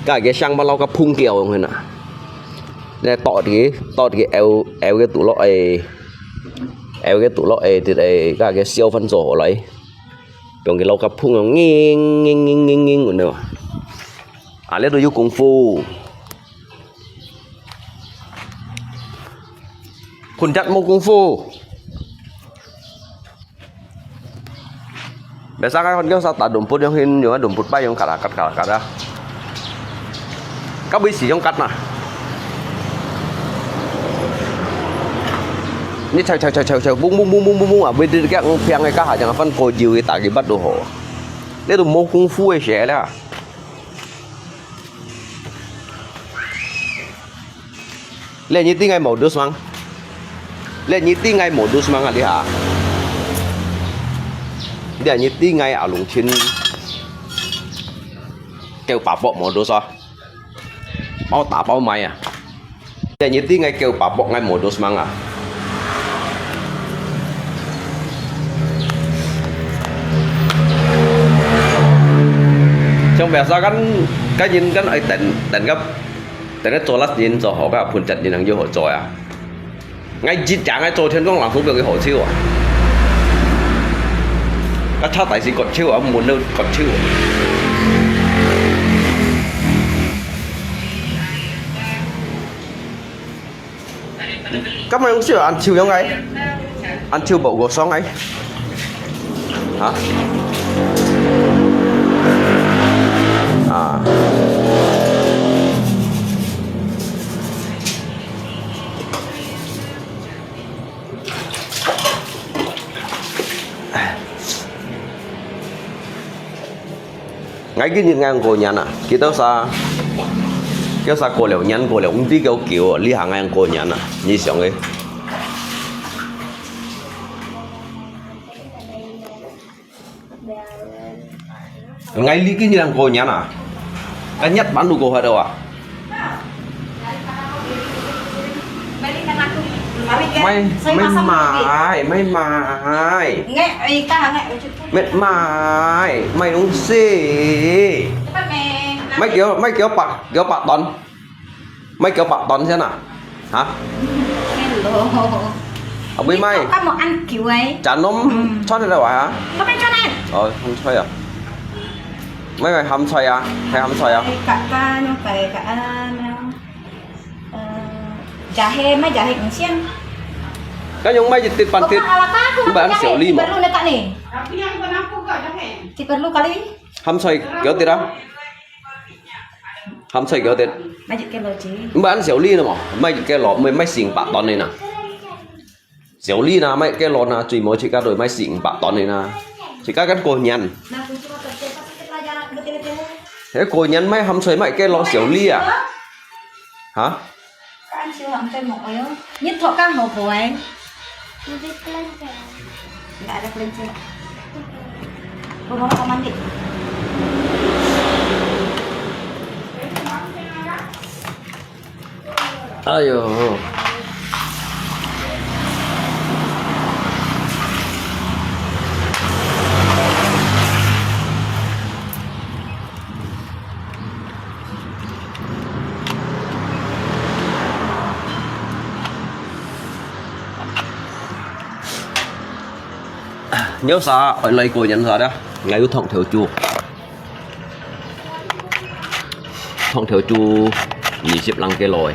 S1: cái sang bao lâu cái phun kiều không hả nè tọt cái eo cái tủ lọ thì đây các cái siêu phân rổ lấy trong cái lâu cặp phun nó nghiêng nữa à lấy đôi yêu công phuคุณจัดมงกุงฟูbiasa kanคนเกี่ยวกับตัดดุมพุดยังเห็นอยู่ว่าดุมพุดไปยังกัดอะก็bịสียังกัดน่ะนี่chạy bung à bên kia cũng phiang cái cá hải chẳng phân cồi dìu tại cái bắt đồ hổ đây là môn kung fu ấy sẽ đấy à lên như tiếng ngày màu đốt mang lên như tiếng ngày màu đốt mang à đi hả để như tiếng ngày ở lũng trên kêu bà bọ màu đốt sao bao tả bao mày à để như tiếng ngày kêu bà bọ ngày màu đốt mang à trong biasa kan nhìn kan ai tận gấp cái chỗ lát nhìn cho họ các phun chặt nhìn hàng vô họ trội à ngay chín chẳng ngay trội thiên công làm không được cái họ chiêu à các thao tại gì còn chiêu ở muốn đâu còn chiêu các mày không chiêu ăn chiêu giống ấy ăn chiêu bậu gột xong ấy hả à ngay cái nhìn ngang cổ nhắn à kita sa cổ liệu nhắn cổ liệu cũng tí kiểu li hàng ngang cổ nhắn à như xong ấy ngay li cái nhìn ngang cổ nhắn à cái nhất bán đủ cổ hết đâu à mày mệt mày mày đúng gì mấy kiểu bạc tòn mấy kiểu bạc tòn thế nào hả ông biết mày
S3: có một ăn kiểu ấy
S1: chả nôm cho đây là vậy hả
S3: không ăn cho này
S1: không xoay à mấy người hầm xoay à hay hầm xoay à
S3: cả nó phải cả chả hề mấy chả hề cũng xiên
S1: cái những mấy dịch bàn tiết bạn xẻo ly mà
S3: perlu letak nih perlu kali
S1: hầm xoay kiểu tiết đó hầm xoay kiểu tiết
S3: mấy chục kilo chứ
S1: bạn xẻo ly nào mà mấy cái lọ mấy xỉn bạc tòn này nè xẻo ly nè mấy cái lọ nè chỉ mỗi chỉ cả đôi mấy xỉn bạc tòn này nè chỉ cả cái cổ nhăn thế cổ nhăn mấy hầm xoay mấy cái lọ xẻo ly à hả
S3: ăn siêu hầm cây một ấy nhất thọ các hộp của anh nggak ada kelinci mau mandi
S1: ayo nhớ sao ở lấy cổ nhận ra đó ngay u thòng theo chu 20 ลังcái lồi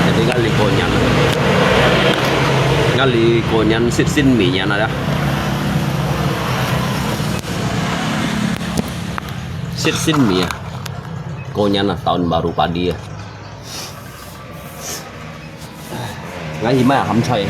S1: jadi ngali konyan sin mie nya ada sin mie konyan tahun baru padi ya ngai hima hầm xoay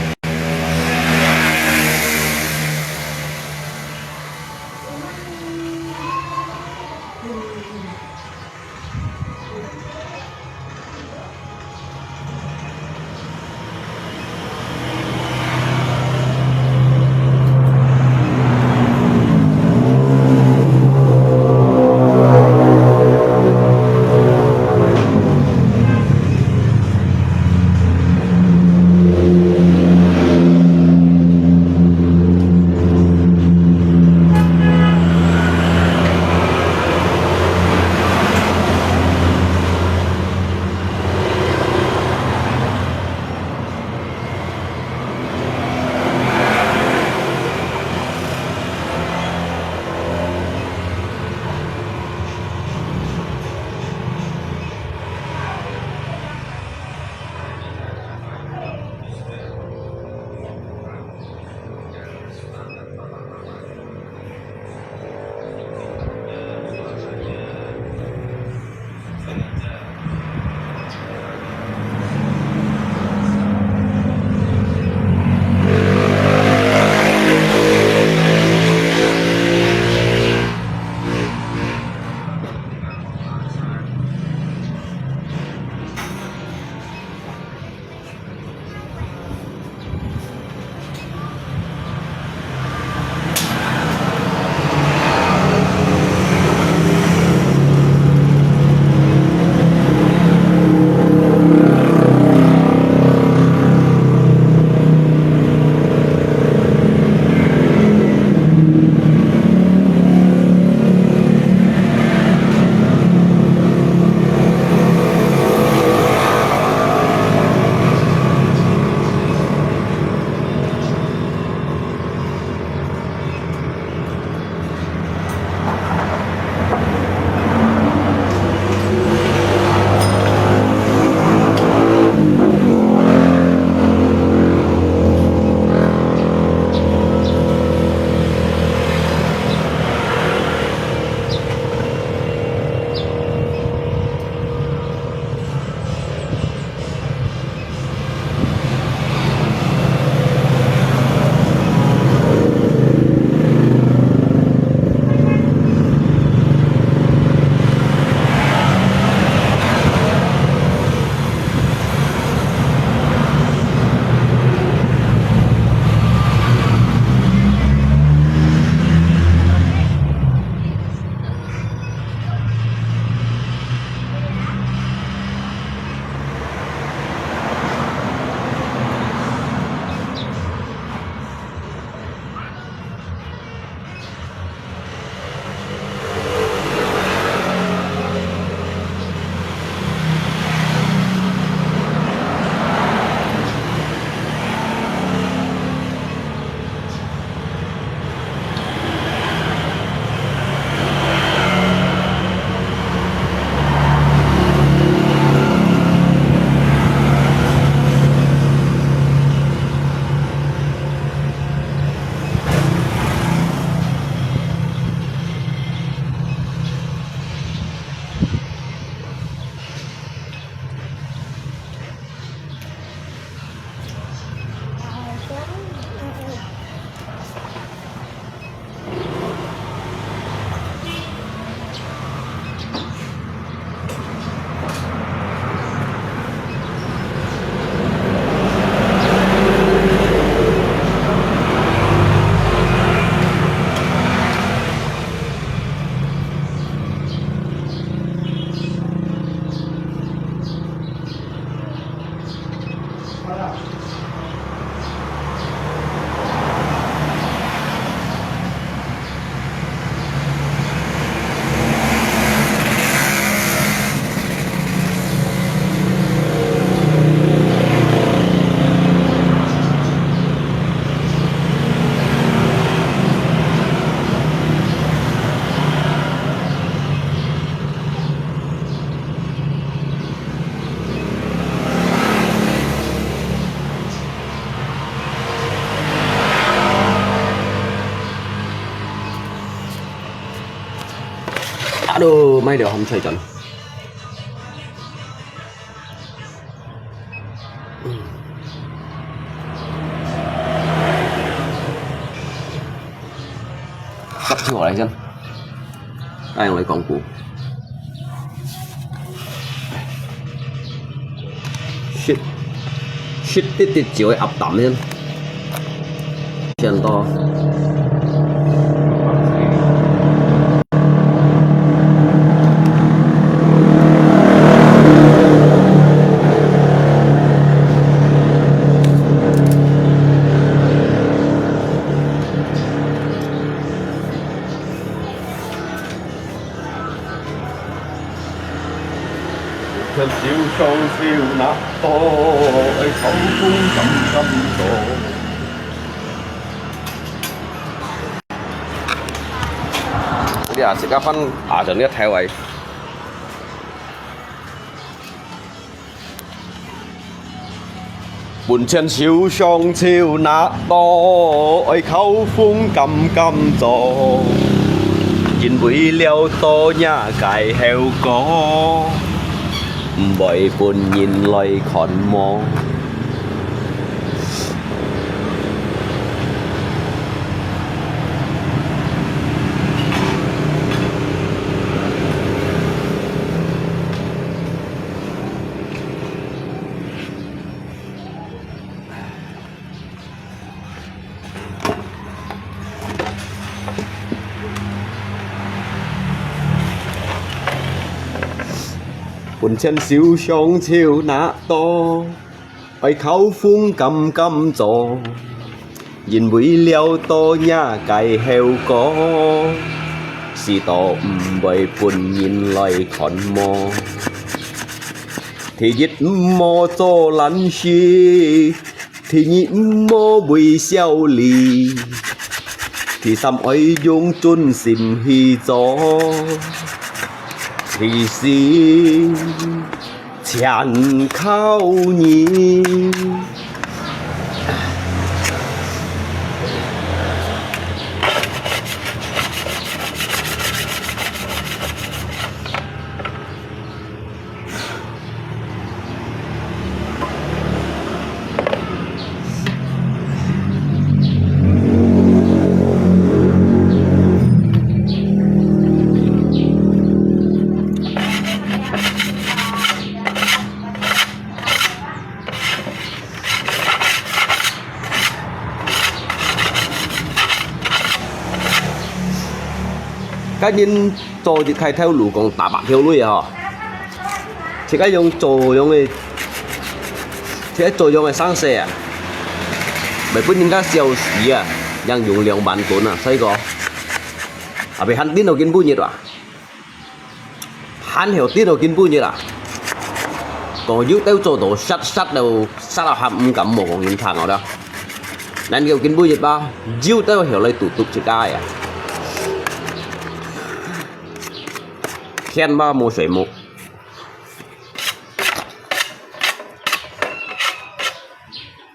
S1: Aduh, may điều không chơi chuẩn. Cắt chỗ lại xem. Đây là con củ. Shit tít chiều ập tẩm lên. Chân to.
S4: Thân小雙笑那多，口風怎做？
S1: Jadi asik kapan ada lihat hewan.
S4: 半槍小雙超那多，口風咁做，見會了多也計後果，唔為半現來看麼？ 半槍小雙超那多，為口風咁做，然會了多也計後果，是多唔為半現來看麼？thì nhất mô cho lắn chi thì nhị mô bùi xiao lì thì xăm ấy dung chun xìm hi gió thì xin chàn khao nhì cái nhìn做啲開頭路講大白條女啊，即係用做用嘅，即係做用嘅生色啊，咪本應該燒死啊，ยัง用2萬噸啊，所以個啊被หั่น啲度กิน半日啊，หั่น條啲度กิน半日啊，còn dưới tiêu做到sát đâu sát là hầm cầm một con nhìn thằng ở đó, nên kiểuกิน半日吧，dưới tiêu hiểu lấy tụt chỉ cái à. Khen ba mùa水木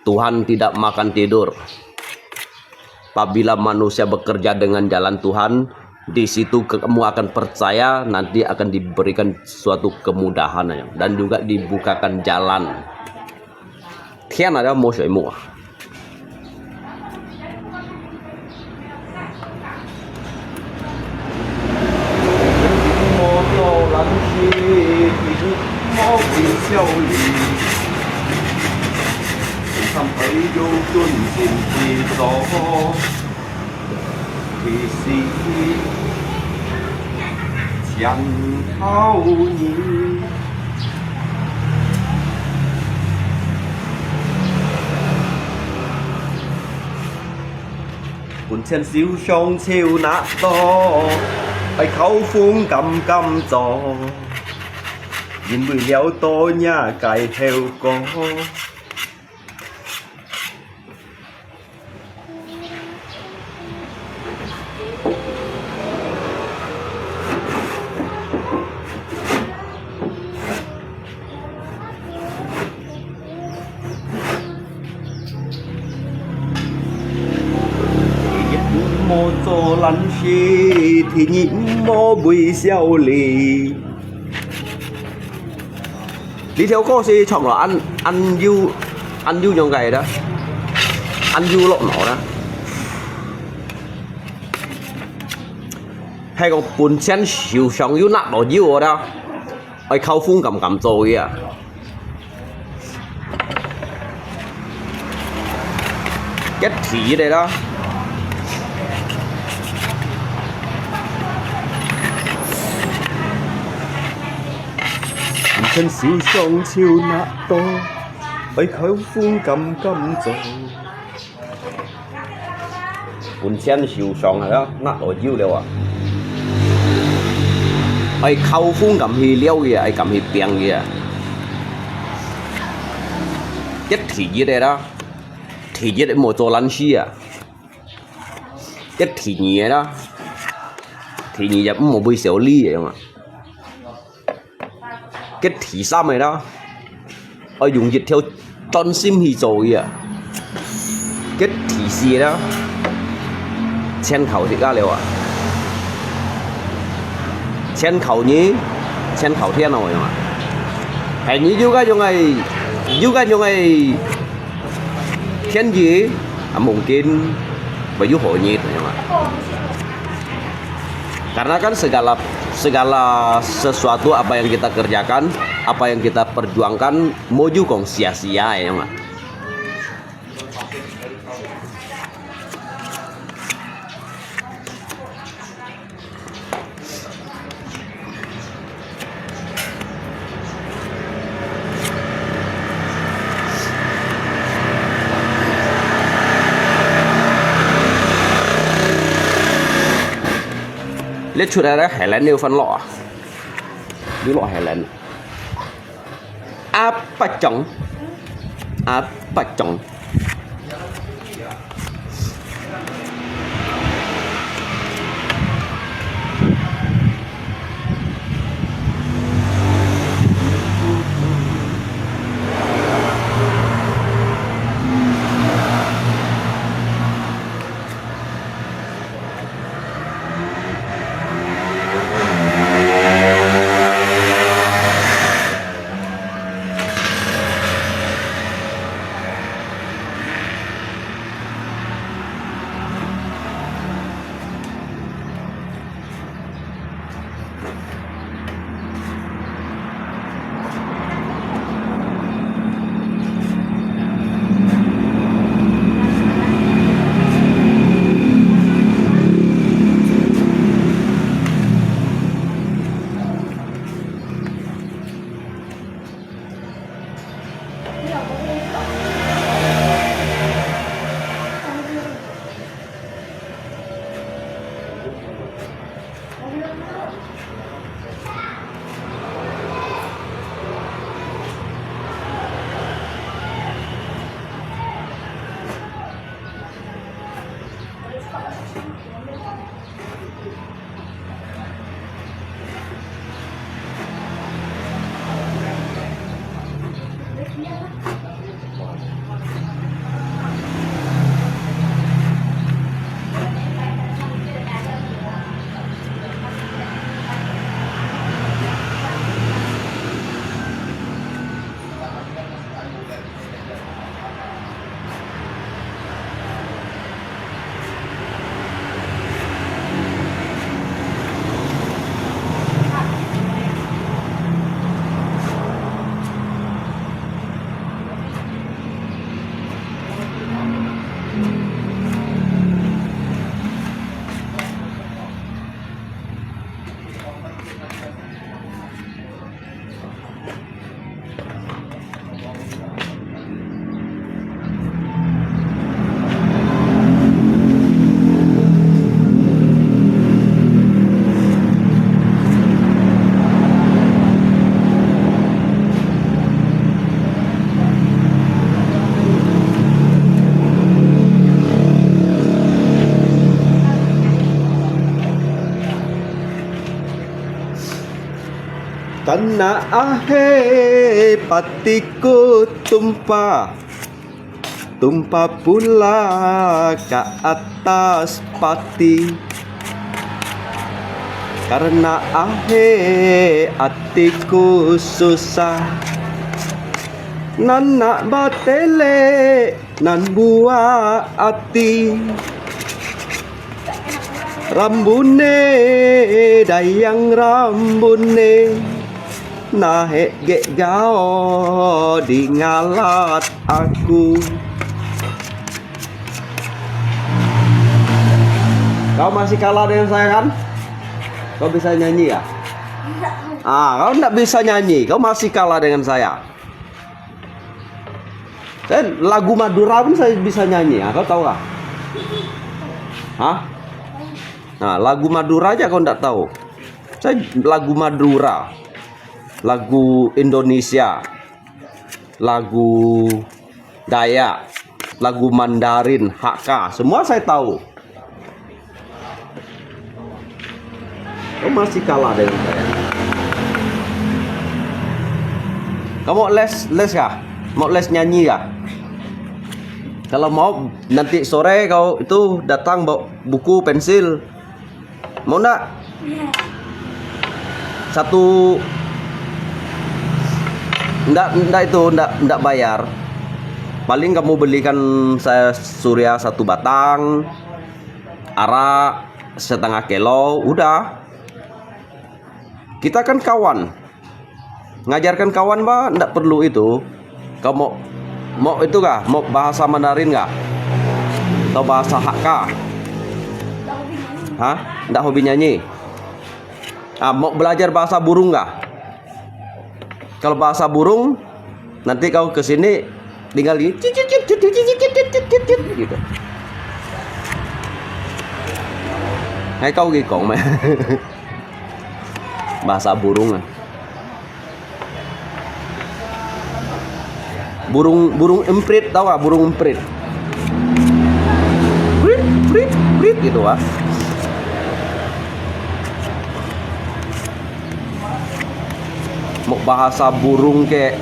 S4: Tuhan tidak makan tidur. Apabila manusia bekerja dengan jalan Tuhan, di situ kamu akan percaya nanti akan diberikan suatu kemudahan dan juga dibukakan jalan. Khen ada mùa水木 笑臉，心裏要尊善自所，其是人口耳。半槍小雙超那多，為口風咁做。 nhìn mười léo to nhà cài theo có mô tô lăn chi thì nhịn 么微笑里。Đi theo cô thì chọn là ăn du nhông gầy đó, ăn du lộn nọ đó. Hay còn bún chén xíu xong du nặng đỏ du ở đó, ai khâu phun cầm rồi à. Cái thịt đây đó. Chân小雙超那多，為口歡咁做。本身小雙係咯，那我要了啊！為口歡咁去撩嘅，係咁去變嘅。一提嘢嚟啦，提嘢你冇做撚事啊！一提嘢啦，提嘢就冇會少呢嘢嘛。Cái thí sao mày đó, ở dùng dịch theo tôn sim thì rồi à, cái thí gì đó, chen khẩu thì ra liệu à, chen khẩu thiên rồi mà, hay như juga này thiên gì, mungkin baju honyet ya. Karena kan segala sesuatu apa yang kita kerjakan, apa yang kita perjuangkan, mau juga sia-sia ya mak. Lihat sudah ada Helen yêu phân lọ, như lọ Helen. Apa chồng? Tanah ahe patiku tumpah pula ke atas pati. karena atiku susah nan nak batele nan buah ati rambune dayang rambune nahe ge gao di ngalat aku. Kau masih kalah dengan saya kan? Kau bisa nyanyi ya? Kau enggak bisa nyanyi, kau masih kalah dengan saya. Saya lagu Madura pun saya bisa nyanyi, kau tahu gak? Hah? Nah, lagu Madura aja kau enggak tahu. Saya lagu Madura, lagu Indonesia, lagu Dayak, lagu Mandarin, Hakka, semua saya tahu. Kau masih kalah dengan saya. Kau mau les kah? Mau les nyanyi kah? Kalau mau nanti sore kau itu datang bawa buku pensil. Mau enggak? Satu enggak bayar. Paling kamu belikan saya Surya 1 batang, arak setengah kilo, udah. Kita kan kawan. Ngajarkan kawan bah, enggak perlu itu. Kamu mau itu kah? Mau bahasa Mandarin kah? Atau bahasa Hakka? Hah? Enggak hobi nyanyi? Mau belajar bahasa burung kah? Kalau bahasa burung nanti kau ke sini tinggal di gitu. Hay kau gikong mah. Bahasa burung. Burung emprit, tahu gak burung emprit? Prit gitu ah. Mau bahasa burung ke,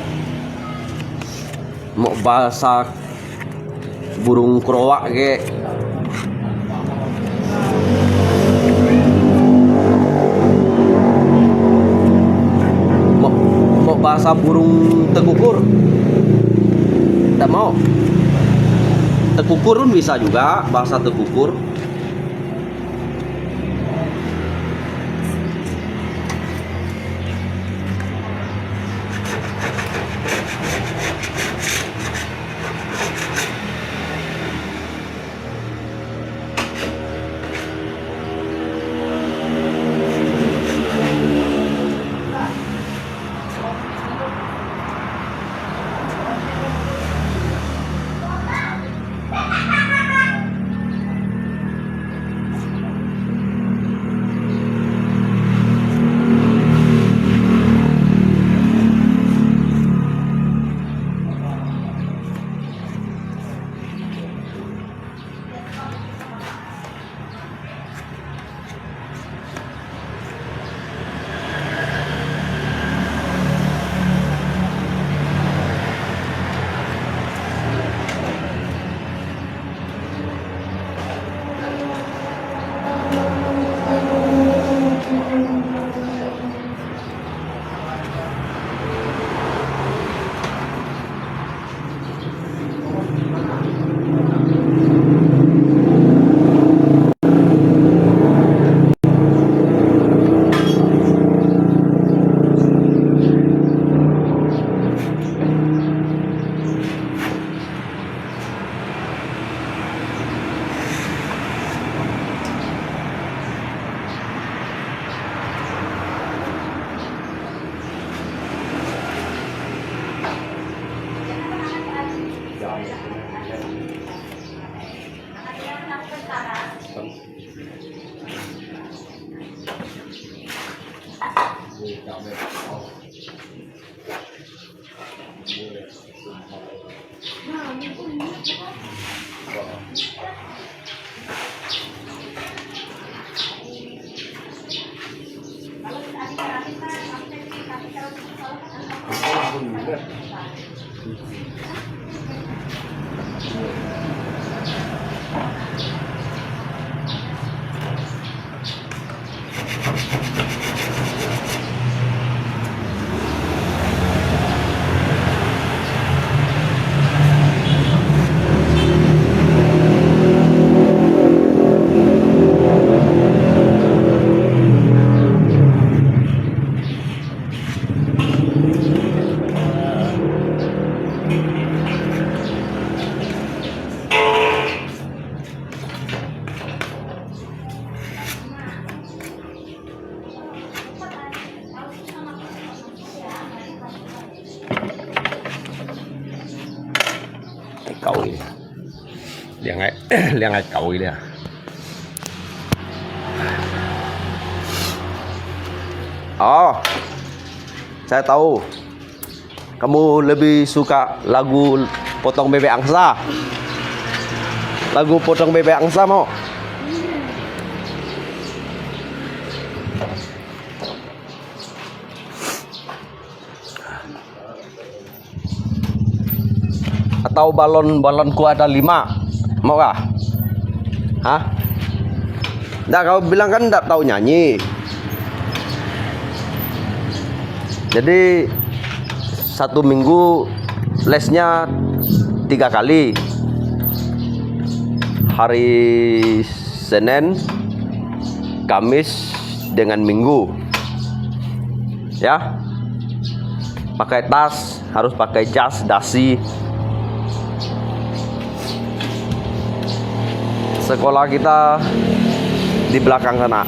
S4: mau bahasa burung kroak ke, mau bahasa burung tekukur, tidak mau. Tekukur pun bisa juga, bahasa tekukur.
S1: Cậu liền ngay cậu đi à. Oh, saya tahu kamu lebih suka lagu potong bebek angsa. Lagu potong bebek angsa mau? Atau balonku ada 5, mau kah? Hah? Nah, kau bilang kan tidak tahu nyanyi. Jadi 1 minggu lesnya 3 kali. Hari Senin, Kamis dengan Minggu. Ya. Pakai tas, harus pakai jas, dasi. Sekolah kita di belakang sana.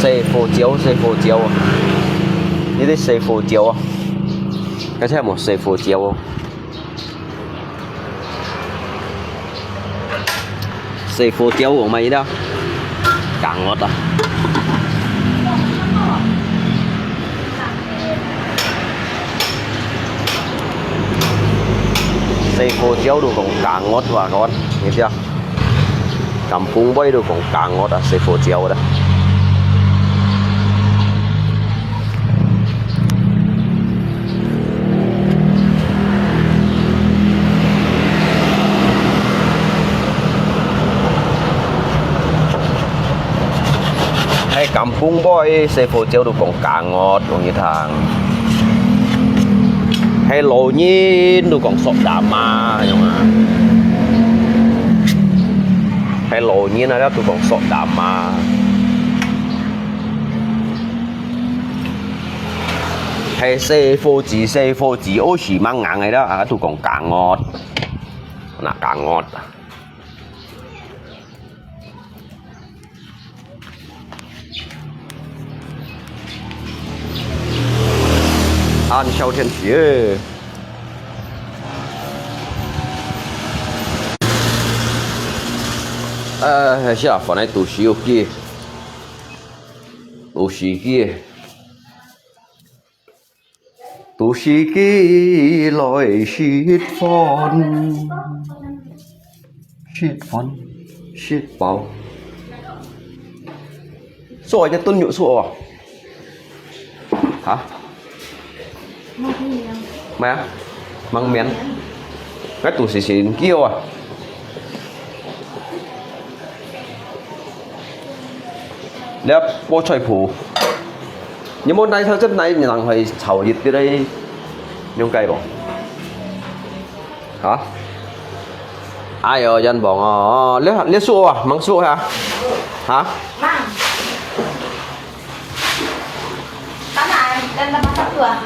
S1: Xe phổ chiếu. Như thế xe phổ chiếu à? Cái thế một xe phổ chiếu không? Xe phổ chiếu của mày đâu? Càng ngọt à? Xe phổ chiếu đồ còn càng ngọt và con, nghe chưa? Kampung Boy đồ còn càng ngọt à, xe phổ chiếu đó. Hay Kampung Boy xe phổ chiếu đồ còn càng ngọt còn như thằng. Hay lỗ nhìn đồ còn sọt đà ma nhưng mà. Hay lỗ nhìn là đồ còn sọt đà ma. Hay xe phổ chỉ ô xì mang ngang này đó, đồ còn càng ngọt. Là càng ngọt. Ăn sau thiên phía. Sao phần này tủ xíu kia. Tủ xí kia. Tủ xí kia lòi xít bao. Số anh tuân nhụ số à? Hả? Mẹ mang miếng cái tủ xì kia à? Đẹp bố trời phủ. Nhưng môn này sao chất này rằng phải chảo nhiệt tới đây nhung cây bỏ. Hả? Ai ở dân bỏ liếc xua à? Mang xua hả? Hả?
S3: Mang. Sana dan masak tu ah.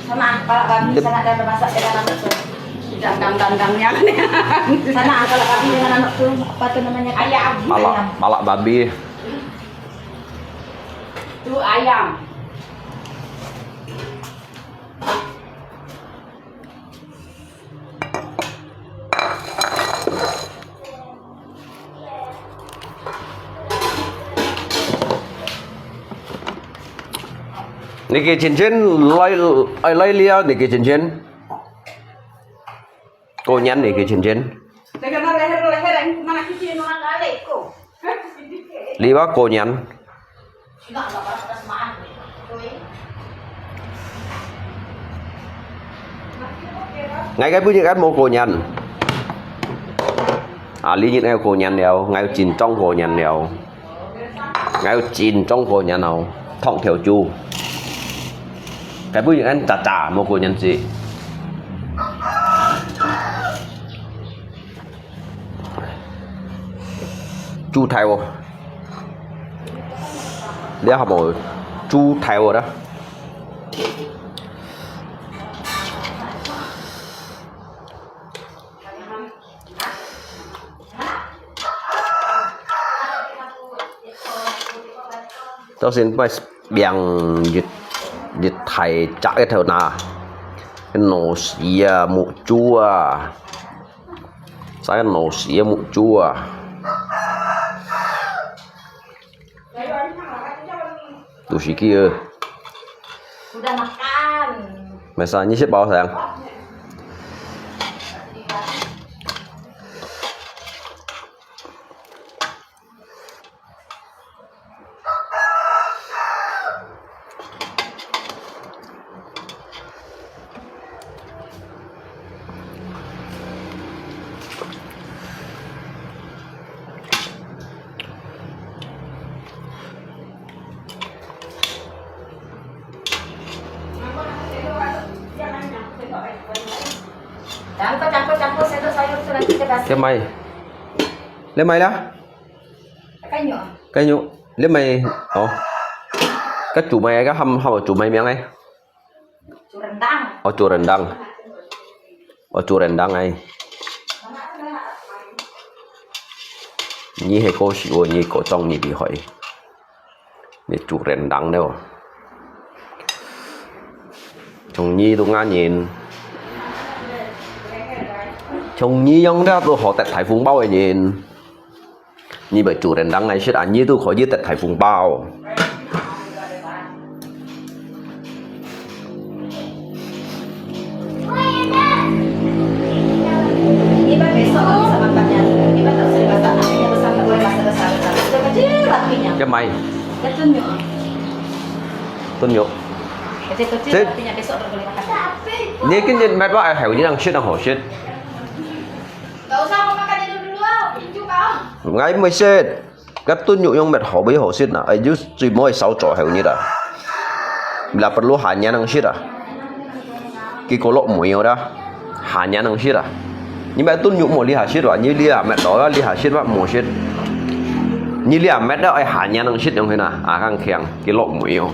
S3: Sana kalau kami sana dan masak dengan anak tu. Dang-dangnya. Sana kalau kami dengan anak tu apa tu namanya ayam.
S1: Malak babi.
S3: Tu ayam.
S1: Niki cincin lay lia niki cincin. Cô nhắn niki cincin.
S3: Dengan leher yang mana cincin orang kali ko.
S1: Liwa cô nhắn. Ngay cái bữa ăn mua cô nhắn. Lý như theo cô nhắn đeo, ngay chín trong cô nhắn đeo. Ngay chín trong cô nhắn nào, thọng theo chu. Cái bữa ăn chả một cô nhắn gì.
S4: 猪頭，你有冇豬頭啊？tôi xin phải bằng dịch thầy chắc cái thầu nào cái nổ xì mụ chua saya nổ xì mụ chua tuh si kia
S3: Sudah makan.
S4: misalnya siapa bao sayang
S3: Campur sayur-sayur itu nanti kita kasih.
S4: cái mày lấy mày đó cái nhụ lấy mày cái chủ mày cái hầm hầm chủ mày miếng ấy
S3: Chủ rendang.
S4: chủ rendang chủ rendang này nhỉ hay có gì nhỉ có trong nhỉ bị hỏi nhỉ chủ rendang đâu trong nhỉ tôi nghe nhìn trong nhỉ giống đó tôi họ tại thái phùng bao nhìn như bởi chủ rendang này sẽ ăn nhỉ tôi khỏi giết tại thái phùng bao cái mày tuần nhục
S3: Kecil-kecil artinya besok baru boleh makan.
S4: ini kan jadi macam apa hal ini yang shit yang hot shit
S3: Gak usah mau makan itu dulu, pinju kau.
S4: ngay mới shit cái tuần nhục yang mệt hot bây hot shit na ayo chỉ mới sáu trò hal ini dah là perlu hanya yang shit ah cái kolok muio dah hanya yang shit ah nhưng mà tuần nhục mau lihat shit ah như lihat mệt đó lihat shit apa mau shit như lihat mệt đó ai hanya yang shit yang thế nào kang keng cái lok muio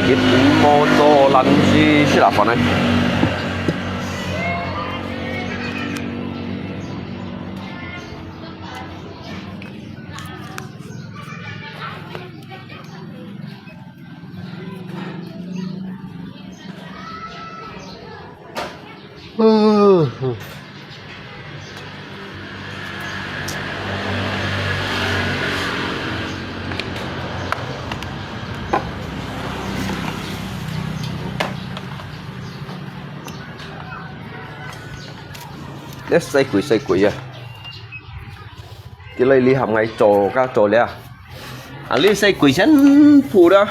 S4: Dịch mô tô lạnh gì sẽ là phần này để xây quỷ à cái này li hầm ngay trò các trò lẽ li xây quỷ chén phù đó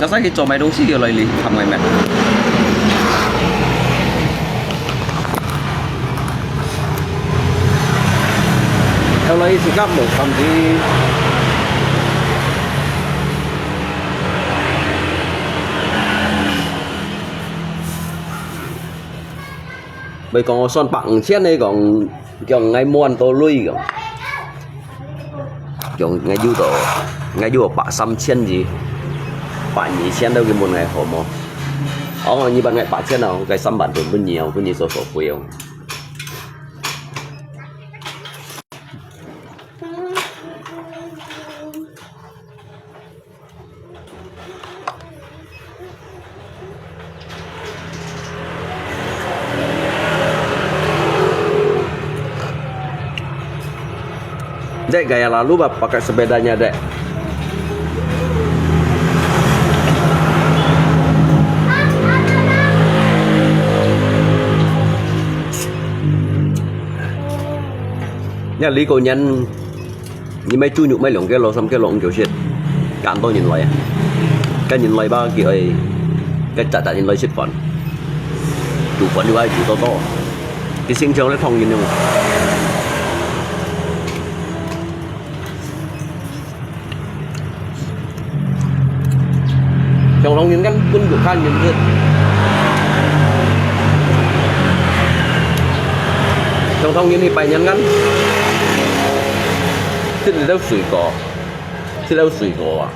S4: nó sai cái trò mày đâu xí điều này li hầm ngay mẹ theo lấy thì gấp một phần thì bây còn son bằng xét đây còn ngay muôn tôi lui còn ngay du bạ xăm chen gì bạn nhỉ chen đâu cái một ngày hổ mò ông như bạn ngày bạ chen nào cái xăm bạn được bên nhiều số nhiều Dek gaya lalu pakai sepedanya dek nhà lý cô nhân như mấy chu nhục mấy lượng cái lỗ xong cái lộn kiểu shit cạn tôi nhìn lại cái nhìn lại ba kiểu ấy cái chặt nhìn lại shit phận chủ phận như ai chủ to cái sinh trường lấy phòng nhìn không Thong nhìn kan pun bukan nhìn Thong nhìn thì phải nhìn kan Thế thì đâu sủi cỏ Thế đâu sủi cỏ à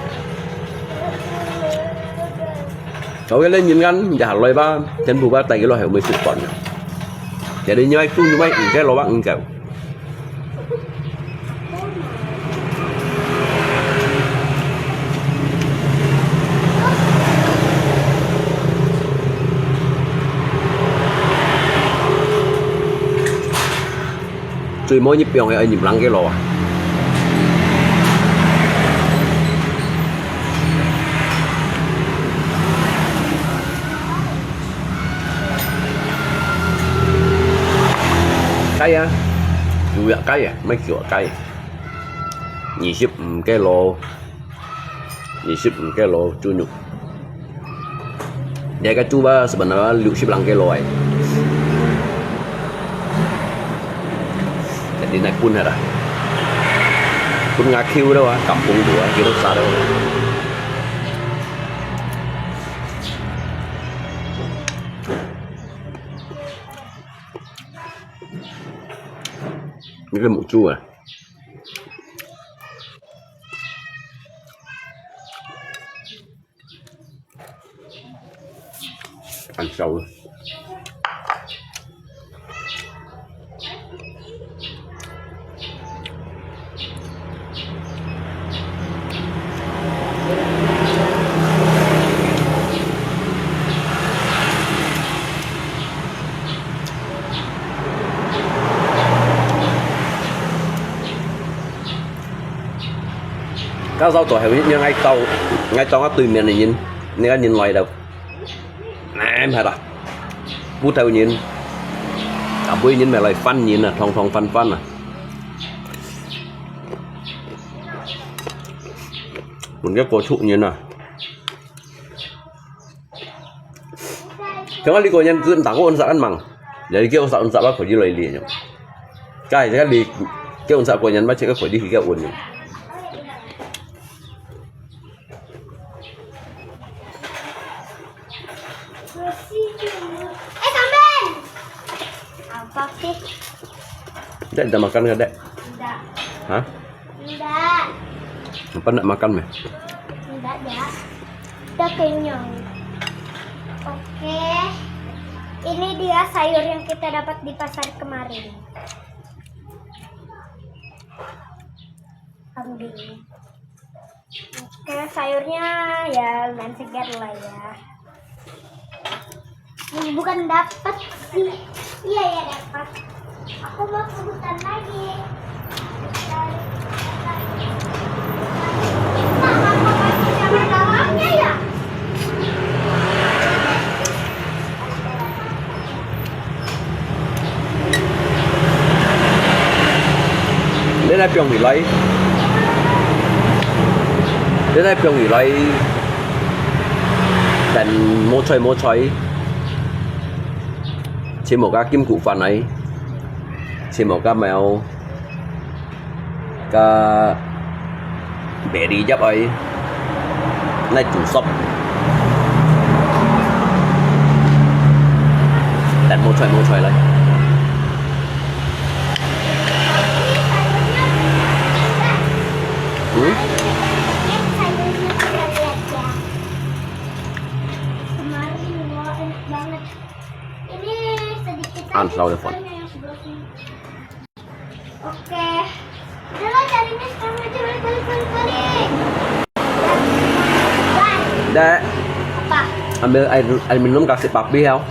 S4: Cậu cái lên nhìn kan giả loài ba chân phù ba tay cái loài heo mới sủi còn jadi như vậy pun như vậy cái lo bạn cậu Cui mau nyepiong ya nyiplang ke lo. Cay à? Dua cay à? Mấy kiểu cay. 25 cái lô. 25 cái lô chu nhục. Dia kan cuba sebenarnya 60 kilo ay. Jadi naik pun ada. Pun ngakiu dah, kampung dua kilo sar. Ini kan muk chua. Ăn sâu. Các rau tổ heo như ngay trong cái tùy miền này nhìn nên nhìn ngoài đâu em hả ta bút theo nhìn cả bữa nhìn mẹ lại phân nhìn à thong phân à mình cái cổ trụ nhìn à chúng ta đi coi nhân dưỡng tảng ôn dạ ăn mằng để kêu dạ ôn dạ bác phải đi lời liền nhỉ cái cái đi kêu ôn dạ của nhân bác chỉ có phải đi khi kêu ôn nhỉ
S5: Apa sih?
S4: Dek, udah makan nggak, Dek?
S5: Enggak.
S4: Hah?
S5: Enggak.
S4: Apa nak makan, Meh?
S5: Enggak, ya. Udah kenyang. Oke. Ini dia sayur yang kita dapat di pasar kemarin. Ambil. Oke, sayurnya ya lumayan segar lah ya. Ini bukan dapat sih. Iya ya dapat. Aku mau sebutan lagi. Nah, apa kasih sama dalamnya ya?
S4: Đến đây Pyong nghỉ lấy. Đến đây Pyong nghỉ lấy. Đèn mô chơi. Trên một cái kim cụ phần ấy, trên một cái mèo cái bể đi chấp ấy này chủ shop đặt một trời lấy ăn sau được phần.
S5: Oke, udah carinya sekarang aja balik.
S4: Dek,
S5: Apa?
S4: ambil air minum kasih papi heo.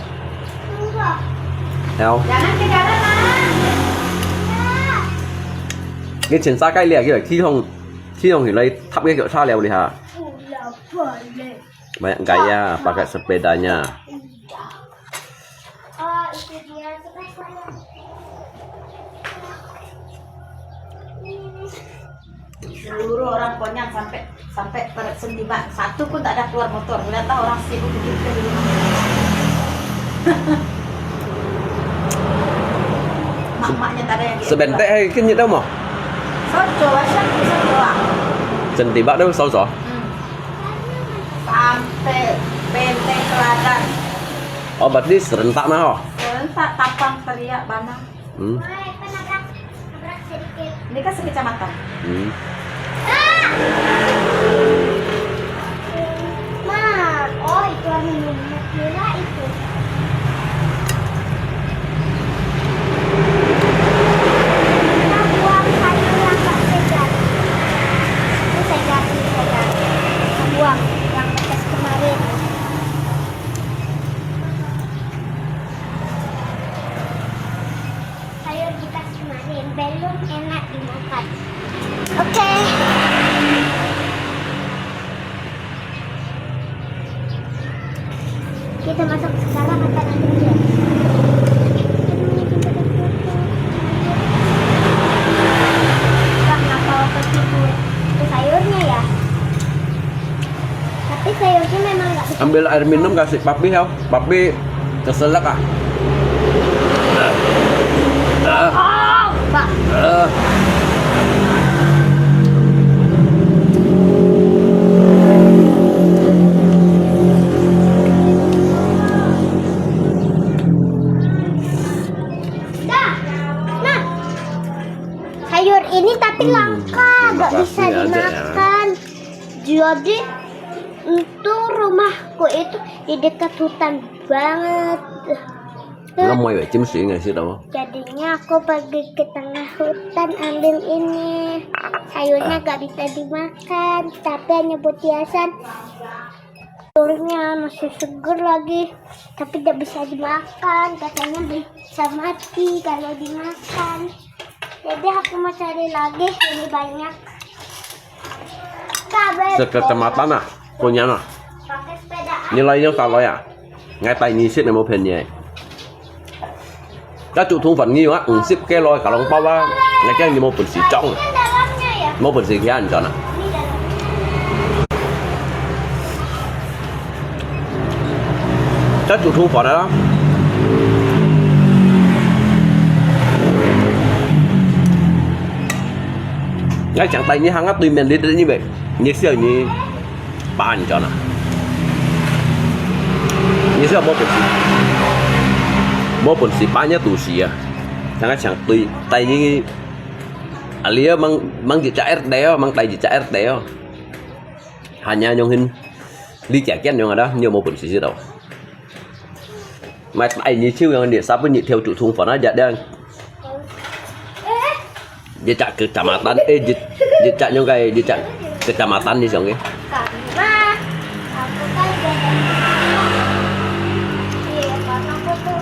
S5: Enggak.
S4: Heo.
S3: Jangan ke dalam lah.
S4: Cái trên xa cây lìa kia khi không thì lấy thắp cái kiểu xa leo đi hả?
S5: Udah boleh.
S4: Banyak gaya pakai sepedanya.
S5: Oh, itu dia sepedanya.
S3: Seluruh orang konyang sampai sentiban satu pun tak ada keluar motor. Ternyata orang sibuk begitu di rumah. Mak-maknya tak ada yang
S4: Sebentek hay cái gì đâu mà?
S3: Sojo aja bisa doang.
S4: Sentiban đâu sâu rõ.
S3: Sampai benteng teladan.
S4: Oh berarti serentak nah.
S3: Serentak Tapang Teriak Banang.
S5: Mulai nabrak sedikit.
S3: Ini kan sekecamatan.
S5: Ma, oh itu minumnya kira itu. Kita buang sayur yang gak segar. Ini segar. Kita buang yang bekas kemarin. Sayur bekas kemarin belum enak dimakan. Oke. Kita masak sekarang apa nanti aja? Kenapa waktu itu sayurnya ya? Tapi sayurnya memang nggak bisa.
S4: Ambil air minum kasih papi ya. Papi keselak ah.
S5: Oh, Pak. Dah. Nah. Sayur ini tapi langka, nggak bisa
S4: makasih ada ya.
S5: dimakan. Jadi itu rumahku itu di dekat hutan banget.
S4: Nó mày phải chim sỉ ngày xưa đâu.
S5: Jadinya aku pergi ke tengah hutan ambil ini. Sayurnya gak bisa dimakan, tapi hanya buat hiasan. Sayurnya masih seger lagi, tapi gak bisa dimakan. Katanya bisa mati kalau dimakan. Jadi aku mau cari lagi, ini banyak.
S4: Sekecamatan à? Punya nah.
S5: Pakai sepeda.
S4: Nilainya kalau ya. Ngay tay ni ship này một hình vậy. Các chủ thú phần nhiều á, ship cái lôi cả lòng bao á, ngay cái như một phần xì trong,
S5: Ini dalamnya ya.
S4: một phần xì kia anh cho nè.
S5: Ini dalamnya.
S4: Các chủ thú phần đó. Ngay chẳng tay như hàng á, tùy mình đi như vậy, như xưa như ba anh cho nè. Như xưa một phần xì ba nhá tù xì à, thằng á chẳng tùy tay như alia mang gì trả đéo, mang tay gì trả đéo, hanya nhung hình đi trả kết nhung ở đó nhiều một phần xì đâu, mà tay như chiêu yang dia siapa như theo chủ thùng phần á dạ đang, dia trả kecamatan dia trả nhung cái dia trả kecamatan đi xong cái.
S5: Karena aku kan iya karena aku tuh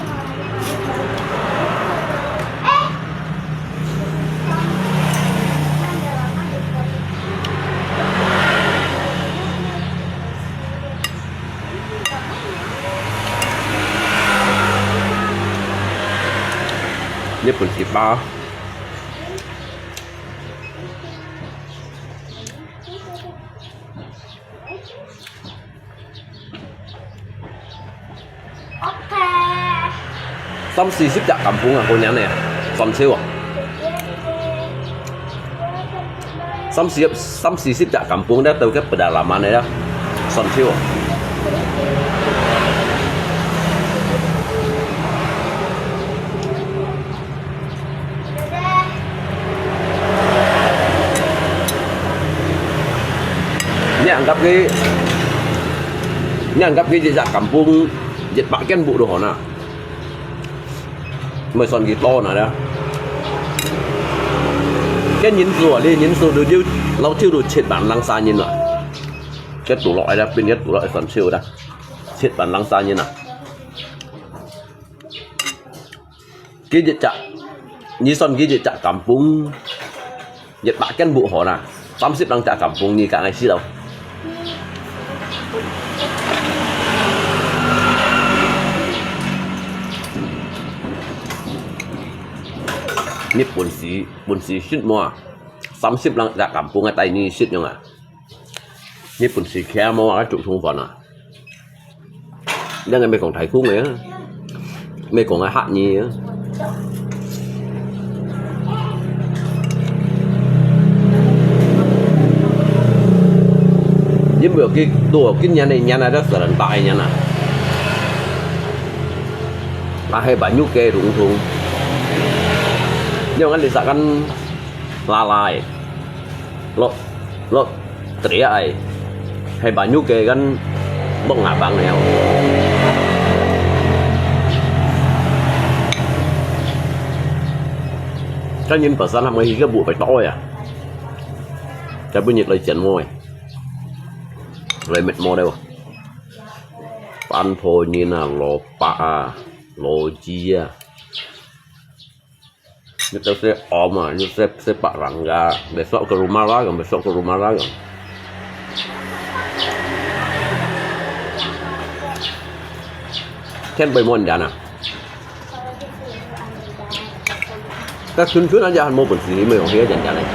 S4: Ini pun siapa?
S5: oke.
S4: Tâm si shipจากkampung à cô nhắn này, Son siêu à? Tâm si shipจากkampung đó từ cái pedalaman này đó, Son siêu à? Ini anggap jejak kampung dịch bạc cái vụ đồ hòn à, mới son gì to nào đó, cái nhìn rùa đi nhìn rùa được nhiêu, lâu chưa được chết bản lăng xa nhìn rồi, cái tủ loại đó bên cái tủ loại son siêu đó, chết bản lăng xa nhìn à, cái dịch chặt, như son cái dịch chặt kampung, dịch bạc cái vụ hòn à, 30 lăng chặt kampung như cả ngày xưa đâu. Ini pun si shoot mua 30 langจากkampung at ini shoot yung ah. Ini pun si kaya mo cái trụ thùng phần à. Đây là mấy con thái khung này á. Mấy con hạ nhi á. Ini nhưng mà cái đồ cái nhà này rất là đại nhà này hay banyak ke rung nhưng mà anh disakan lalai lo teriak ai hay banyak ke kan bong abang neo cái nhìn pesan làm cái bộ phải to à cái bên nhiệt lại chấn môi lại mệt mỏi đâu pan phôi như là lo pa lo chia kita se oma ni se Pak Rangga besok ke rumah lagi kan bermon dana các chuyên aja mau bersih mau dia jalan này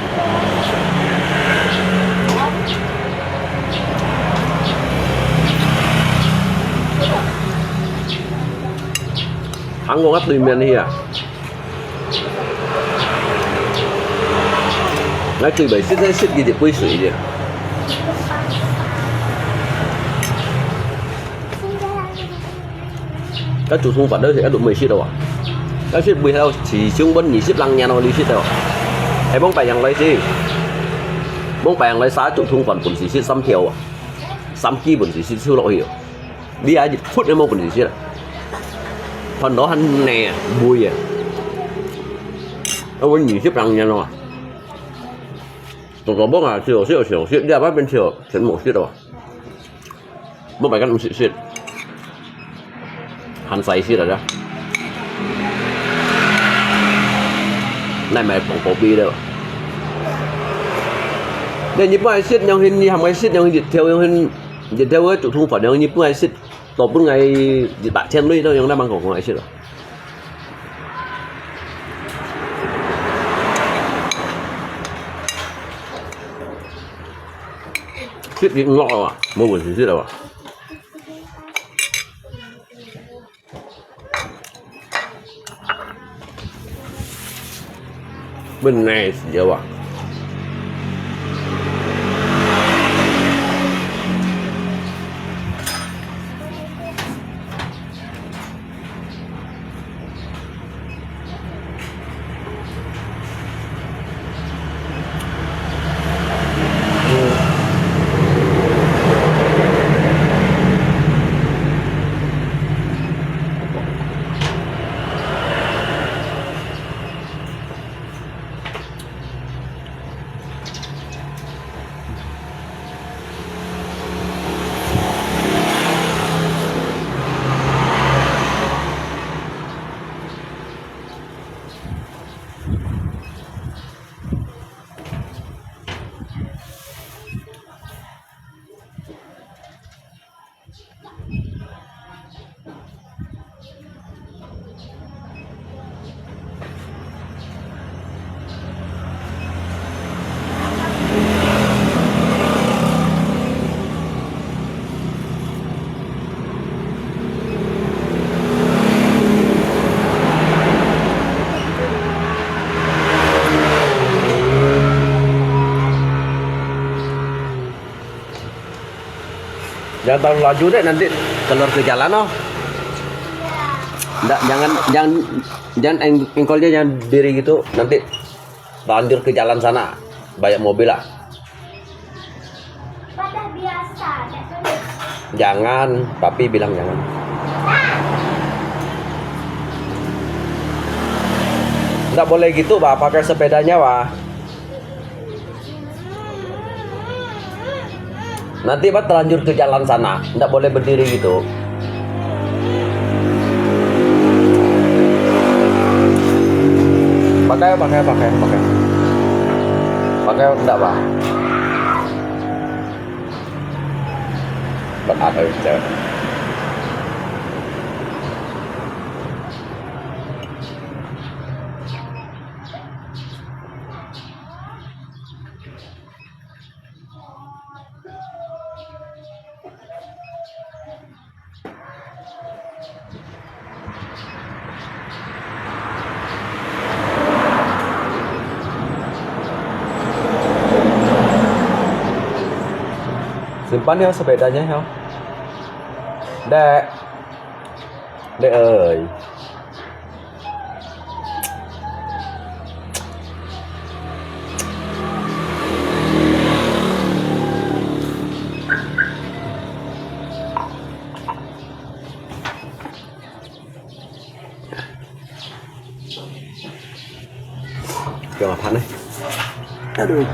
S4: 한국 앞도 있면 here nói từ bảy xích gì để quay sủi gì các chủ thùng phản đơn thì các độ 10 xích đâu à các xích bùi theo chỉ chung bên nhị xích lăng nhà nào đi xích đâu hay bóng bài hàng lấy gì bóng bài hàng lấy xá chủ thùng phản bùn xích xăm theo à xăm kia bùn xích siêu lộ hiểu đi ai dịch phút em mau bùn xích à phần đó hắn nè bùi à nó vẫn nhị xích lăng nhà nào à tôi bóng à siêu đi bắt bên siêu chấn một xích đâu à bóng bài căn xích hắn say xích rồi đó này mày cũng có bi đâu đây nhịp mai xích nhau hình như hàng ngày xích nhau dịch theo cái chủ thùng phản nhau nhịp mai xích tổ bữa ngày dịch bạn chen đi đâu yang đang mang của ngày xích rồi xích gì ngọ à mua quần xích đâu à bên này giờ à jangan terlalu laju deh nanti keluar ke jalan oh. Nggak, jangan engkolnya jangan diri gitu nanti lanjut ke jalan sana banyak mobil lah.
S5: Pada biasa,
S4: jangan, papi bilang jangan. Nggak boleh gitu, Pak, pakai sepedanya, Pak. Nanti Pak terlanjur ke jalan sana, nggak boleh berdiri gitu. Pakai enggak, Pak? Ada aja. Simpan ya sepedanya ya. Dek. Dek ơi. Kêu mà Phan đây. Aduh.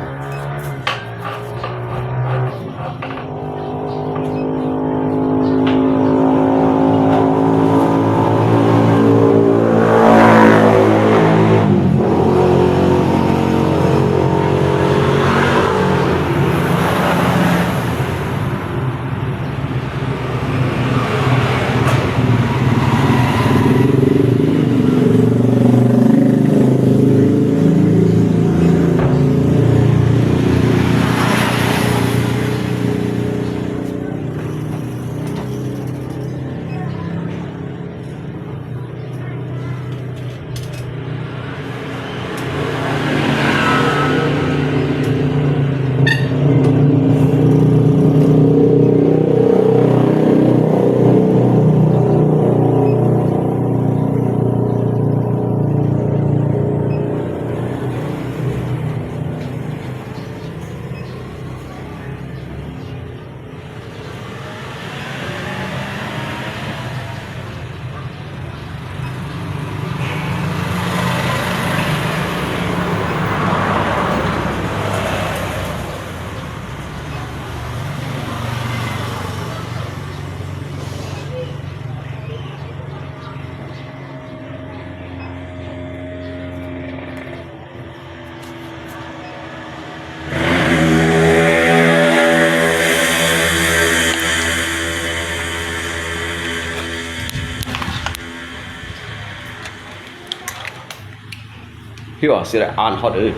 S4: Hiểu à, sẽ lại ăn hot ơi.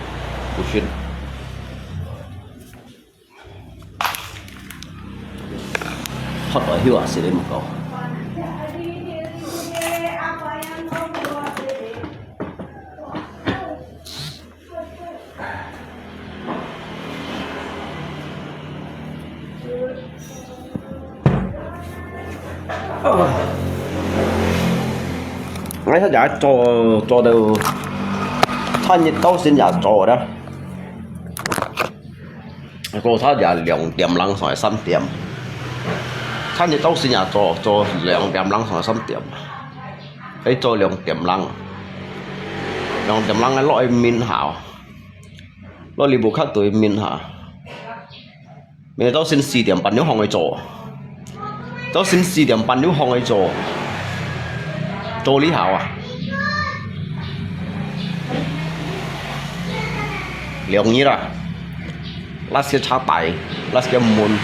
S4: Của chuyên. Hot ở hiểu à, sẽ đến một câu. Ngay thật giả cho đều thanh nhiệt tấu xin giả cho đó cô thật giả lượng điểm lăng sỏi xăm điểm thanh nhiệt tấu xin giả cho lượng điểm lăng sỏi xăm điểm ấy cho lượng điểm lăng cái loại min hảo loại li bộ khác tuổi min hảo mình tấu xin 4點半nếu không ai做tấu xin 4點半nếu không ai做lý hảo à lượng như là lát cái chả tài lát cái môn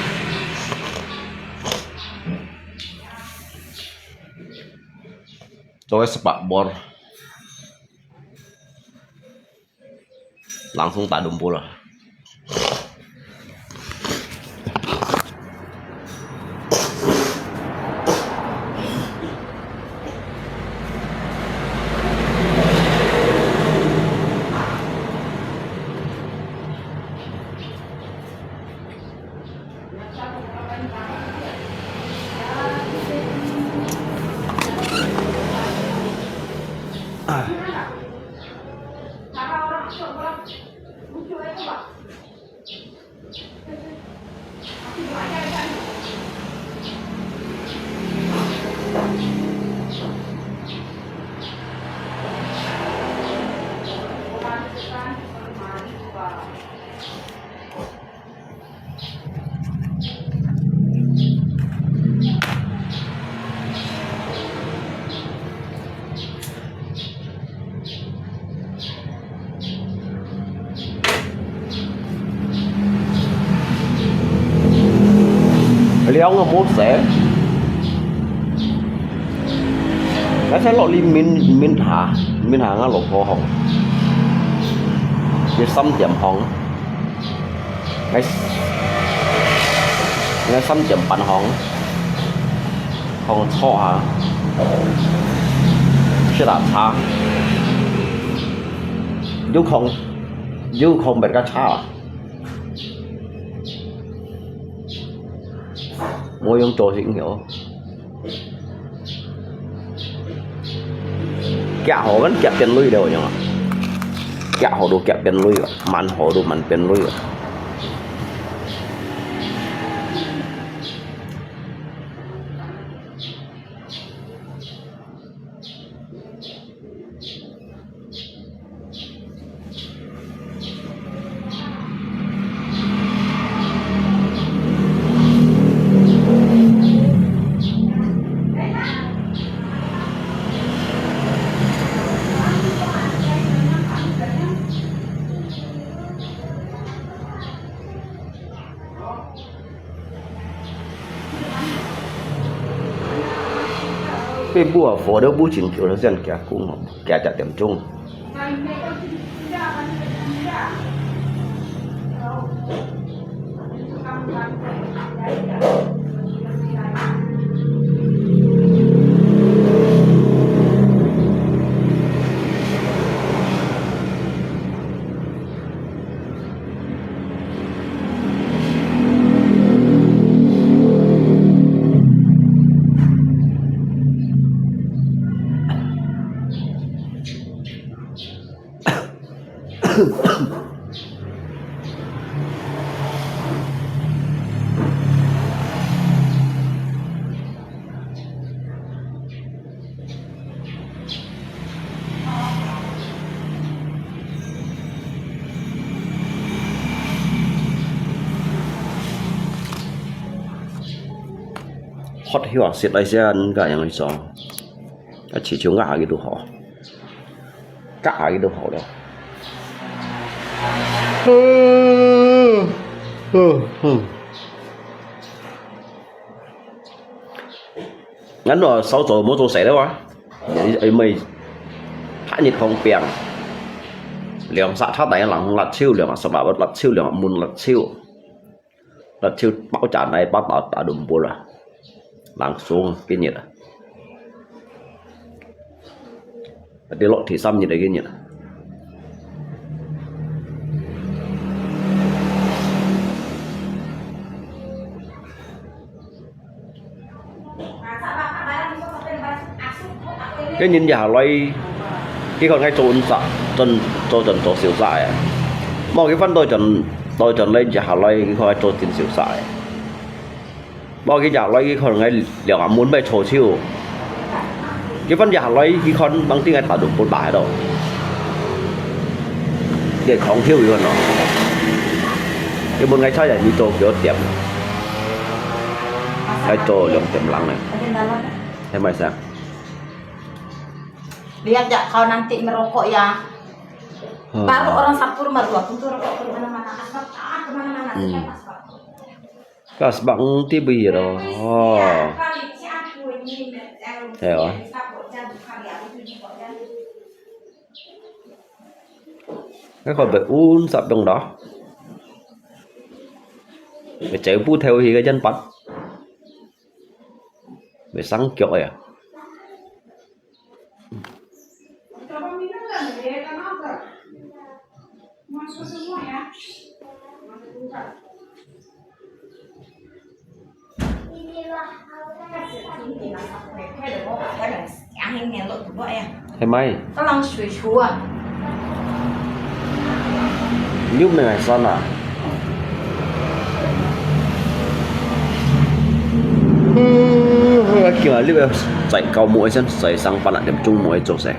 S4: cho cái sepak bola langsung tak dumpu lah. Liang là một sẽ sẽ lọ li min hà ngã lộc hồ hồng cái xăm chậm hồng cái xăm chậm bản hồng thọ hả sẽ đạp xa du không bệt cá cha
S1: mỗi ông trò thì hiểu kẹo họ vẫn kẹo tiền lui đều nhỉ kẹo họ đồ kẹo tiền lui mặn họ đồ mặn tiền lui cái bùa phổ đâu bùa chính kiểu nó dần kẻ cũng kẻ chặt điểm chung hot hiểu xịt đây sẽ cả yang ấy xong chỉ chiếu ngã cái đồ họ cả cái đồ họ đâu ngắn rồi 6 giờ mỗi giờ xảy đấy quá ấy mày hãy nhiệt không bèn liều xạ thoát này là lật siêu liều mà sao bảo lật siêu liều muốn lật siêu bảo trả này bắt bảo đã đụng bùa rồi lắng xuống cái nhiệt à cái lọ thì xăm như đấy cái nhiệt cái nhìn nhà loay cái con ngay trộn sạ trần cho xỉu dại mà cái phân tôi trần lên nhà loay cái con ngay trộn tiền xỉu dại bao cái nhà loay cái con ngay liệu muốn bay trổ chiêu cái phân nhà loay cái con bằng tiếng Anh tạo được một bài đâu để không thiếu luôn nó cái một ngày sau là đi trổ kiểu tiệm cái trổ lượng tiệm lắng này em mày sao
S3: lihat ya kalau nanti merokok ya baru orang Sapur merokok untuk rokok kemana-mana asap kemana-mana
S1: kas bằng tivi rồi thế rồi cái con bị uốn sập trong đó bị chạy bu theo thì cái chân bắt bị sáng kiểu à thế mày
S3: có lòng sủi chua
S1: giúp này sao nào kiểu là lúc chạy cầu mũi xem xảy sang bạn lại điểm chung mũi chỗ sẽ